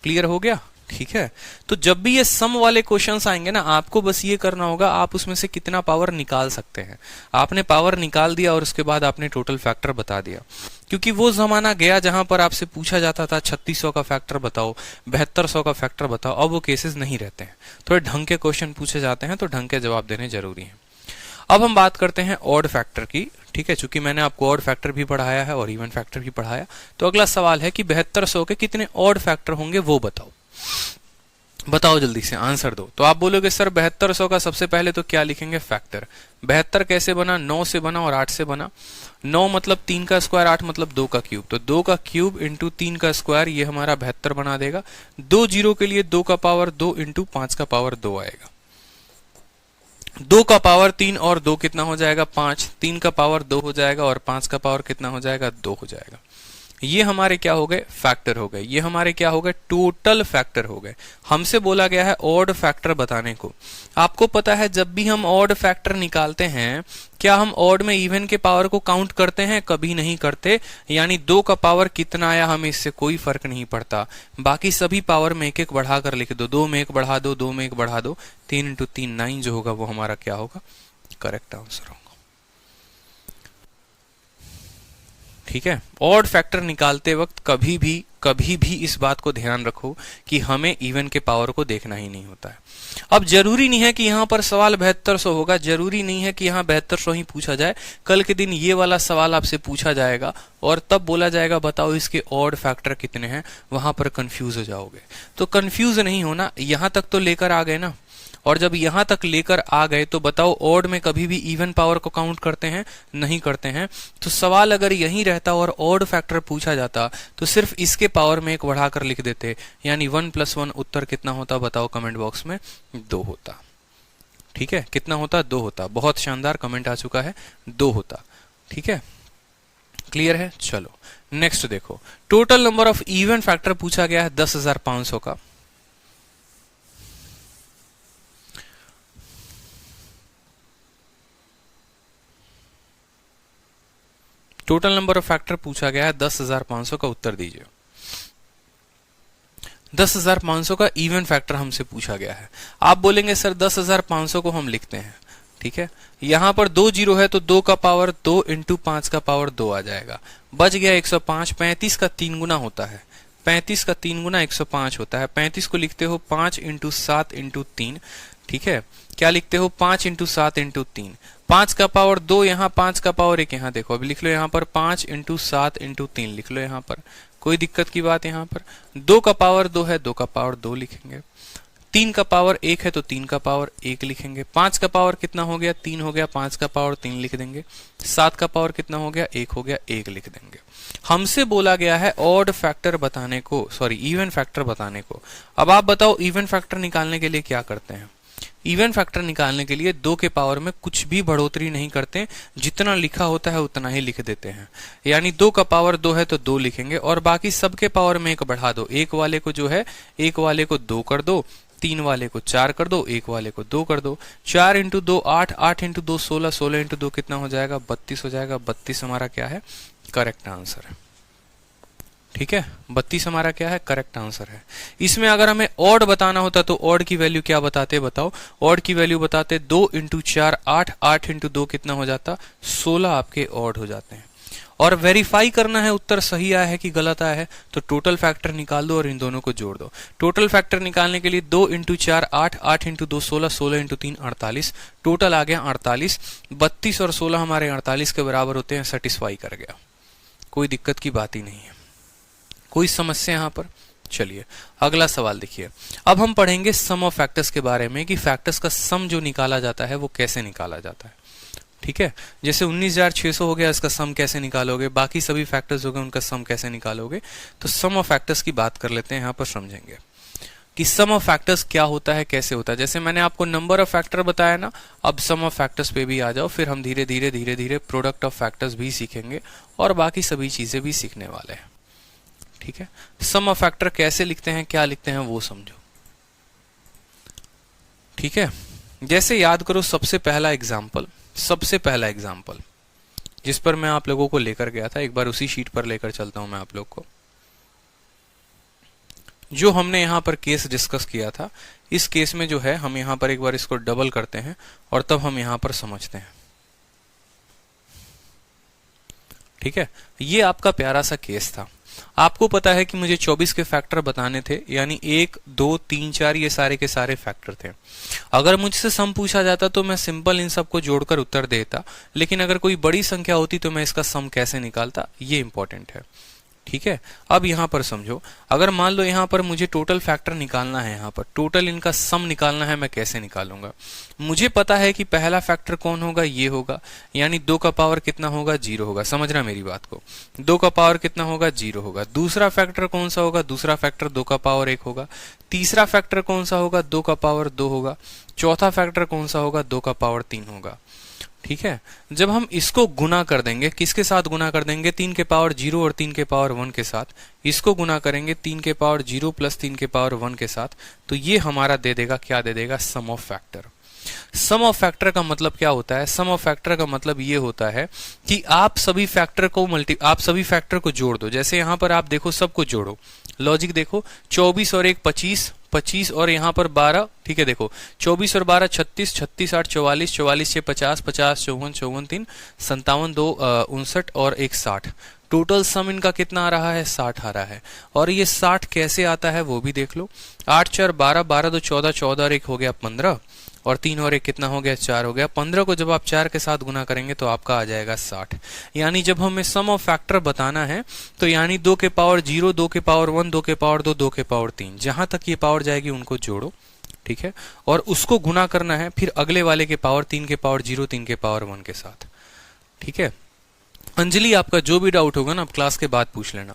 क्लियर हो गया, ठीक है। तो जब भी ये सम वाले क्वेश्चंस आएंगे ना, आपको बस ये करना होगा, आप उसमें से कितना पावर निकाल सकते हैं। आपने पावर निकाल दिया और उसके बाद आपने टोटल फैक्टर बता दिया। क्योंकि वो जमाना गया जहां पर आपसे पूछा जाता था 3600 का फैक्टर बताओ, 7200 का फैक्टर बताओ। अब वो केसेस नहीं रहते हैं, थोड़े ढंग के क्वेश्चन पूछे जाते हैं, तो ढंग के जवाब देने जरूरी है। अब हम बात करते हैं ऑड फैक्टर की। ठीक है, चूंकि मैंने आपको ऑड फैक्टर भी पढ़ाया है और इवन फैक्टर भी पढ़ाया, तो अगला सवाल है कि 7200 के कितने ऑड फैक्टर होंगे वो बताओ। बताओ जल्दी से आंसर दो। तो आप बोलोगे सर 7200 का सबसे पहले तो क्या लिखेंगे, फैक्टर। 72 कैसे बना, 9 से बना और 8 से बना। 9 मतलब 3 का स्क्वायर, 8 मतलब 2 का क्यूब, तो 2 का क्यूब इंटू 3 का स्क्वायर, ये हमारा 72 बना देगा। 2 जीरो के लिए 2 का पावर 2 इंटू 5 का पावर 2 आएगा। 2 का पावर 3 और 2 कितना हो जाएगा, 5। 3 का पावर 2 हो जाएगा और 5 का पावर कितना हो जाएगा, 2 हो जाएगा। ये हमारे क्या हो गए, फैक्टर हो गए। ये हमारे क्या हो गए, टोटल फैक्टर हो गए। हमसे बोला गया है ऑड फैक्टर बताने को। आपको पता है जब भी हम ऑड फैक्टर निकालते हैं, क्या हम ऑड में इवन के पावर को काउंट करते हैं, कभी नहीं करते। यानी 2 का पावर कितना आया हमें इससे कोई फर्क नहीं पड़ता, बाकी सभी पावर में एक एक बढ़ाकर लिख दो। 2 में 1 बढ़ा दो, 2 में 1 बढ़ा दो, 3 इंटू 3 9 जो होगा वो हमारा क्या होगा, करेक्ट आंसर होगा। ठीक है, ऑड फैक्टर निकालते वक्त कभी भी इस बात को ध्यान रखो कि हमें इवन के पावर को देखना ही नहीं होता है। अब जरूरी नहीं है कि यहां पर सवाल 7200 होगा, जरूरी नहीं है कि यहां 7200 ही पूछा जाए। कल के दिन ये वाला सवाल आपसे पूछा जाएगा और तब बोला जाएगा बताओ इसके ऑड फैक्टर कितने हैं, वहां पर कंफ्यूज हो जाओगे। तो कंफ्यूज नहीं होना, यहां तक तो लेकर आ गए ना, और जब यहां तक लेकर आ गए तो बताओ ऑड में कभी भी इवन पावर को काउंट करते हैं? नहीं करते हैं। तो सवाल अगर यही रहता और ऑड फैक्टर पूछा जाता तो सिर्फ इसके पावर में एक बढ़ाकर लिख देते, यानी 1 + 1 उत्तर कितना होता बताओ कमेंट बॉक्स में? 2 होता। ठीक है, कितना होता? 2 होता। बहुत शानदार कमेंट आ चुका है, 2 होता। ठीक है, क्लियर है? चलो नेक्स्ट देखो, total number of even factor पूछा गया है 10,500 का। टोटल नंबर ऑफ फैक्टर पूछा गया है 10,500 का, उत्तर दीजिए। 10,500 का इवन फैक्टर हमसे पूछा गया है। आप बोलेंगे सर 10,500 को हम लिखते हैं, ठीक है, यहां पर 2 जीरो है तो 2 का पावर 2 × 5 का पावर 2 आ जाएगा, बच गया 105। 35 का 3 गुना होता है, 35 का 3 गुना 105 होता है। 35 को लिखते हो 5 × 7 × 3, ठीक है, क्या लिखते हो? 5 × 7 × 3। 5 का पावर 2 यहाँ, 5 का पावर 1 यहाँ। देखो अभी लिख लो यहाँ पर 5 × 7 × 3 लिख लो यहाँ पर, कोई दिक्कत की बात यहाँ पर। 2 का पावर 2 है, 2 का पावर 2 लिखेंगे। 3 का पावर 1 है तो 3 का पावर 1 लिखेंगे। 5 का पावर कितना हो गया? 3 हो गया, 5 का पावर 3 लिख देंगे। 7 का पावर कितना हो गया? 1 हो गया, 1 लिख देंगे। हमसे बोला गया है ऑड फैक्टर बताने को, सॉरी इवन फैक्टर बताने को। अब आप बताओ इवन फैक्टर निकालने के लिए क्या करते हैं? इवन फैक्टर निकालने के लिए 2 के पावर में कुछ भी बढ़ोतरी नहीं करते, जितना लिखा होता है उतना ही लिख देते हैं। यानी 2 का पावर 2 है तो 2 लिखेंगे और बाकी सबके पावर में 1 बढ़ा दो। 1 वाले को जो है, 1 वाले को 2 कर दो, 3 वाले को 4 कर दो, 1 वाले को 2 कर दो। 4 × 2 8, 8 × 2 16, 16 × 2 कितना हो जाएगा? 32 हो जाएगा। 32 हमारा क्या है? करेक्ट आंसर है। ठीक है, 32 हमारा क्या है? करेक्ट आंसर है। इसमें अगर हमें ऑड बताना होता तो ऑड की वैल्यू क्या बताते? बताओ, ऑड की वैल्यू बताते 2 × 4 8, 8 × 2 कितना हो जाता? 16 आपके ऑड हो जाते हैं। और वेरीफाई करना है उत्तर सही आया है कि गलत आया है, तो टोटल फैक्टर निकाल दो और इन दोनों को जोड़ दो। टोटल फैक्टर निकालने के लिए 2 × 4 8, 8 × 2 16, 16 × 3 48, टोटल आ गया 48। 32 और 16 हमारे 48 के बराबर होते हैं, सेटिस्फाई कर गया, कोई दिक्कत की बात ही नहीं है। कोई समस्या यहां पर? चलिए अगला सवाल देखिए। अब हम पढ़ेंगे सम ऑफ फैक्टर्स के बारे में कि फैक्टर्स का सम जो निकाला जाता है वो कैसे निकाला जाता है। ठीक है, जैसे 19,600 हो गया, इसका सम कैसे निकालोगे, बाकी सभी फैक्टर्स हो गए उनका सम कैसे निकालोगे। तो सम ऑफ फैक्टर्स की बात कर लेते हैं, यहां पर समझेंगे कि सम ऑफ फैक्टर्स क्या होता है, कैसे होता है। जैसे मैंने आपको नंबर ऑफ फैक्टर बताया ना, अब सम ऑफ फैक्टर्स पे भी आ जाओ, फिर हम धीरे धीरे प्रोडक्ट ऑफ फैक्टर्स भी सीखेंगे और बाकी सभी चीजें भी सीखने वाले हैं। ठीक है, सम ऑफ फैक्टर कैसे लिखते हैं, क्या लिखते हैं वो समझो। ठीक है, जैसे याद करो सबसे पहला एग्जाम्पल जिस पर मैं आप लोगों को लेकर गया था, एक बार उसी शीट पर लेकर चलता हूं मैं आप लोग को। जो हमने यहां पर केस डिस्कस किया था, इस केस में जो है हम यहां पर एक बार इसको डबल करते हैं और तब हम यहां पर समझते हैं। ठीक है, ये आपका प्यारा सा केस था। आपको पता है कि मुझे 24 के फैक्टर बताने थे, यानी 1 2 3 4 ये सारे के सारे फैक्टर थे। अगर मुझसे सम पूछा जाता तो मैं सिंपल इन सबको जोड़कर उत्तर देता, लेकिन अगर कोई बड़ी संख्या होती तो मैं इसका सम कैसे निकालता, ये इंपॉर्टेंट है। ठीक है, अब यहां पर समझो, अगर मान लो यहां पर मुझे टोटल फैक्टर निकालना है, यहां पर टोटल इनका सम निकालना है, मैं कैसे निकालूंगा। मुझे पता है कि पहला फैक्टर कौन होगा, ये होगा, यानी 2 का पावर कितना होगा? 0 होगा। समझना मेरी बात को, 2 का पावर कितना होगा? 0 होगा। दूसरा फैक्टर कौन सा होगा? दूसरा फैक्टर 2 का पावर 1 होगा। तीसरा फैक्टर कौन सा होगा? 2 का पावर 2 होगा। चौथा फैक्टर कौन सा होगा? 2 का पावर 3 होगा। ठीक है, जब हम इसको गुना कर देंगे, किसके साथ गुना कर देंगे? 3 के पावर 0 और 3 के पावर 1 के साथ। इसको गुना करेंगे 3 के पावर 0 प्लस 3 के पावर 1 के साथ, तो ये हमारा दे देगा, क्या दे देगा? Sum of factor. Sum of factor का मतलब क्या होता है? सम ऑफ फैक्टर का मतलब ये होता है कि आप सभी फैक्टर को जोड़ दो। जैसे यहां पर आप देखो, सबको जोड़ो, लॉजिक देखो, 24 और 1 25, 25 और यहाँ पर 12। ठीक है, देखो 24 और 12 36, 36 8 44, 44 6 50, 50 54 54 3 57 2 59 और 1 60। टोटल सम इनका कितना आ रहा है, 60 आ रहा है। और ये 60 कैसे आता है वो भी देख लो। 8 4 12, 12 2 14, 14 और 1 हो गया 15, और 3 और 1 कितना हो गया, 4 हो गया। 15 को जब आप 4 के साथ गुना करेंगे तो आपका आ जाएगा 60। यानी जब हमें सम ऑफ फैक्टर बताना है तो यानी 2 के पावर 0, 2 के पावर 1, 2 के पावर 2, 2 के पावर 3, जहां तक ये पावर जाएगी उनको जोड़ो, ठीक है, और उसको गुना करना है फिर अगले वाले के पावर 3 के पावर 0, 3 के पावर 1 के साथ, ठीक है। अंजलि, आपका जो भी डाउट होगा ना आप क्लास के बाद पूछ लेना।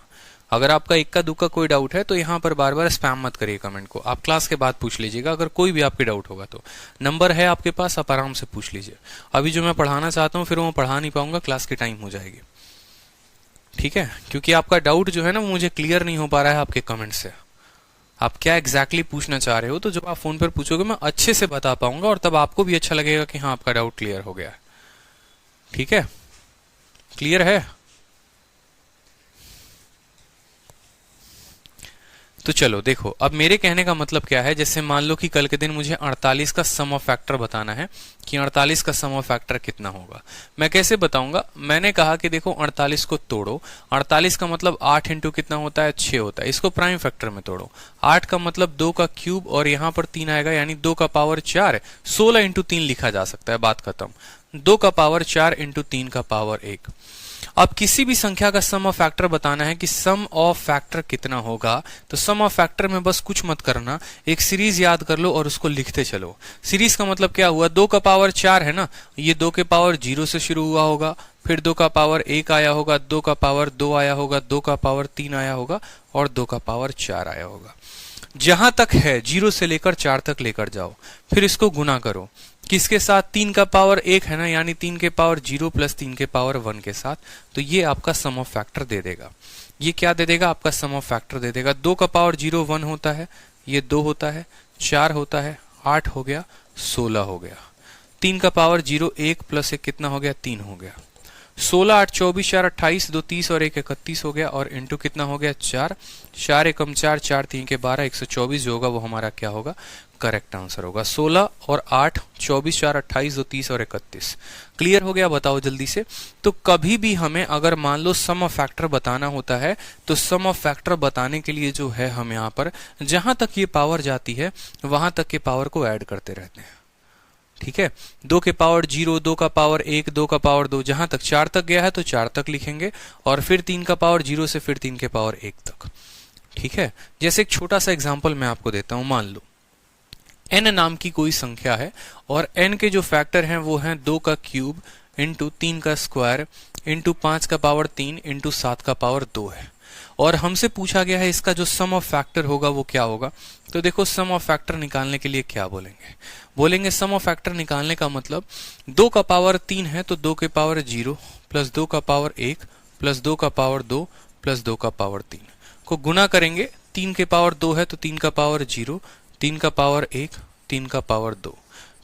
अगर आपका इक्का दुक्का कोई डाउट है तो यहाँ पर बार बार स्पैम मत करिए कमेंट को, आप क्लास के बाद पूछ लीजिएगा। अगर कोई भी आपके डाउट होगा तो नंबर है आपके पास, आप आराम से पूछ लीजिए। अभी जो मैं पढ़ाना चाहता हूँ फिर वो पढ़ा नहीं पाऊंगा, क्लास की टाइम हो जाएगी, ठीक है, क्योंकि आपका डाउट जो है ना मुझे क्लियर नहीं हो पा रहा है आपके कमेंट से। आप क्या एग्जैक्टली पूछना चाह रहे हो, तो जब आप फोन पर पूछोगे मैं अच्छे से बता पाऊंगा और तब आपको भी अच्छा लगेगा कि हाँ आपका डाउट क्लियर हो गया है, ठीक है। क्लियर है? तो चलो देखो, अब मेरे कहने का मतलब क्या है, जैसे मान लो कि कल के दिन मुझे 48 का सम ऑफ फैक्टर बताना है कि 48 का सम ऑफ फैक्टर कितना होगा। मैं कैसे बताऊंगा, मैंने कहा कि देखो 48 को तोड़ो। 48 का मतलब 8 इंटू कितना होता है, 6 होता है। इसको प्राइम फैक्टर में तोड़ो। 8 का मतलब 2 का क्यूब और यहां पर 3 आएगा, यानी 2 का पावर 4। 16 इंटू 3 लिखा जा सकता है, बात खत्म। 2 का पावर 4 इंटू 3 का पावर 1। अब किसी भी संख्या का सम ऑफ फैक्टर बताना है कि सम ऑफ फैक्टर कितना होगा, तो सम ऑफ फैक्टर में बस कुछ मत करना, एक सीरीज याद कर लो और उसको लिखते चलो। सीरीज का मतलब क्या हुआ, 2 का पावर 4 है ना, ये 2 के पावर 0 से शुरू हुआ होगा, फिर 2 का पावर 1 आया होगा, 2 का पावर 2 आया होगा, 2 का पावर 3 आया होगा और 2 का पावर 4 आया होगा। जहां तक है 0 से लेकर 4 तक लेकर जाओ, फिर इसको गुना करो किसके साथ, 3 का पावर 1 है ना, यानी 3 के पावर 0 प्लस 3 के पावर 1 के साथ, तो ये आपका सम ऑफ फैक्टर दे देगा। ये क्या दे देगा, आपका सम ऑफ फैक्टर दे देगा। 2 का पावर 0 1 होता है, ये 2 होता है, 4 होता है, 8 हो गया, 16 हो गया। 3 का पावर 0 1 प्लस 1 कितना हो गया, 3 हो गया। 16 8 24 4 28, 2 30 और 1 31 हो गया, और इंटू कितना हो गया, 4। 4 एकम 4, 4 3 के 12, 124 जो होगा वो हमारा क्या होगा, करेक्ट आंसर होगा। 16 और 8, 24 4 28, 2 30 और 31। क्लियर हो गया? बताओ जल्दी से। तो कभी भी हमें अगर मान लो सम ऑफ फैक्टर बताना होता है तो सम ऑफ फैक्टर बताने के लिए जो है हम यहाँ पर जहां तक ये पावर जाती है वहां तक के पावर को ऐड करते रहते हैं, ठीक है। 2 के पावर 0, 2 का पावर 1, 2 का पावर 2, जहां तक 4 तक गया है तो 4 तक लिखेंगे, और फिर 3 का पावर 0 से फिर 3 के पावर 1 तक, ठीक है। जैसे एक छोटा सा एग्जांपल मैं आपको देता हूं। मान लो n नाम की कोई संख्या है और n के जो फैक्टर हैं वो हैं 2 का क्यूब इंटू 3 का स्क्वायर इंटू 5 का पावर 3 इंटू 7 का पावर 2 है, और हमसे पूछा गया है इसका जो सम ऑफ फैक्टर होगा वो क्या होगा। तो देखो सम ऑफ फैक्टर निकालने के लिए क्या बोलेंगे, बोलेंगे सम ऑफ फैक्टर निकालने का मतलब 2 का पावर 3 है तो 2 के पावर 0 प्लस 2 का पावर 1 प्लस 2 का पावर 2 प्लस 2 का पावर 3 को गुना करेंगे। 3 के पावर 2 है तो 3 का पावर 0, 3 का पावर 1, 3 का पावर 2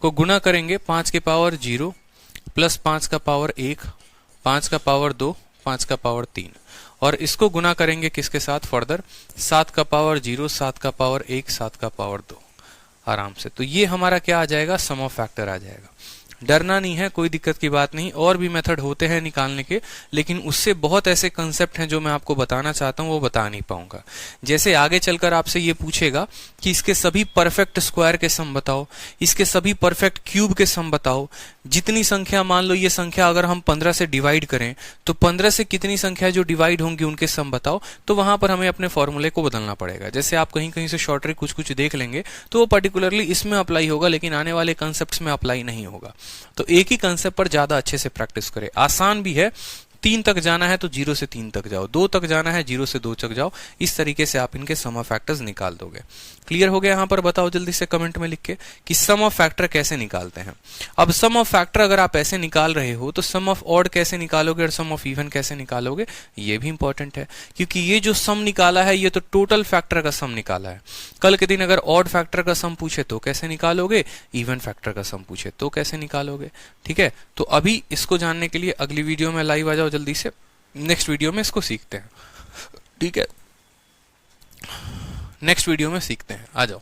को गुना करेंगे 5 के पावर 0 प्लस 5 का पावर 1, 5 का पावर 2, 5 का पावर 3, और इसको गुना करेंगे किसके साथ फर्दर, 7 का पावर 0, 7 का पावर 1, 7 का पावर 2, आराम से। तो ये हमारा क्या आ जाएगा, सम ऑफ फैक्टर आ जाएगा। डरना नहीं है, कोई दिक्कत की बात नहीं। और भी मेथड होते हैं निकालने के, लेकिन उससे बहुत ऐसे कंसेप्ट हैं जो मैं आपको बताना चाहता हूं वो बता नहीं पाऊंगा। जैसे आगे चलकर आपसे ये पूछेगा कि इसके सभी परफेक्ट स्क्वायर के सम बताओ, इसके सभी परफेक्ट क्यूब के सम बताओ। जितनी संख्या, मान लो ये संख्या अगर हम 15 से डिवाइड करें तो 15 से कितनी संख्या जो डिवाइड होंगी उनके सम बताओ। तो वहां पर हमें अपने फॉर्मूले को बदलना पड़ेगा। जैसे आप कहीं कहीं से शॉर्ट ट्रिक कुछ कुछ देख लेंगे तो वो पर्टिकुलरली इसमें अप्लाई होगा, लेकिन आने वाले कंसेप्ट में अप्लाई नहीं होगा। तो एक ही कंसेप्ट पर ज्यादा अच्छे से प्रैक्टिस करें। आसान भी है, 3 तक जाना है तो 0 से 3 तक जाओ, 2 तक जाना है 0 से 2 तक जाओ। इस तरीके से आप इनके सम ऑफ फैक्टर्स निकाल दोगे। क्लियर हो गया? यहां पर बताओ जल्दी से कमेंट में लिख के कि सम ऑफ फैक्टर कैसे निकालते हैं। अब सम ऑफ फैक्टर अगर आप ऐसे निकाल रहे हो तो सम ऑफ ऑड कैसे निकालोगे और सम ऑफ इवन कैसे निकालोगे, ये भी इंपॉर्टेंट है, क्योंकि ये जो सम निकाला है ये तो टोटल फैक्टर का सम निकाला है। कल के दिन अगर ऑड फैक्टर का सम पूछे तो कैसे निकालोगे, इवन फैक्टर का सम पूछे तो कैसे निकालोगे, ठीक है। तो अभी इसको जानने के लिए अगली वीडियो में लाइव आ जाओ जल्दी से, नेक्स्ट वीडियो में इसको सीखते हैं, ठीक है। नेक्स्ट वीडियो में सीखते हैं, आ जाओ।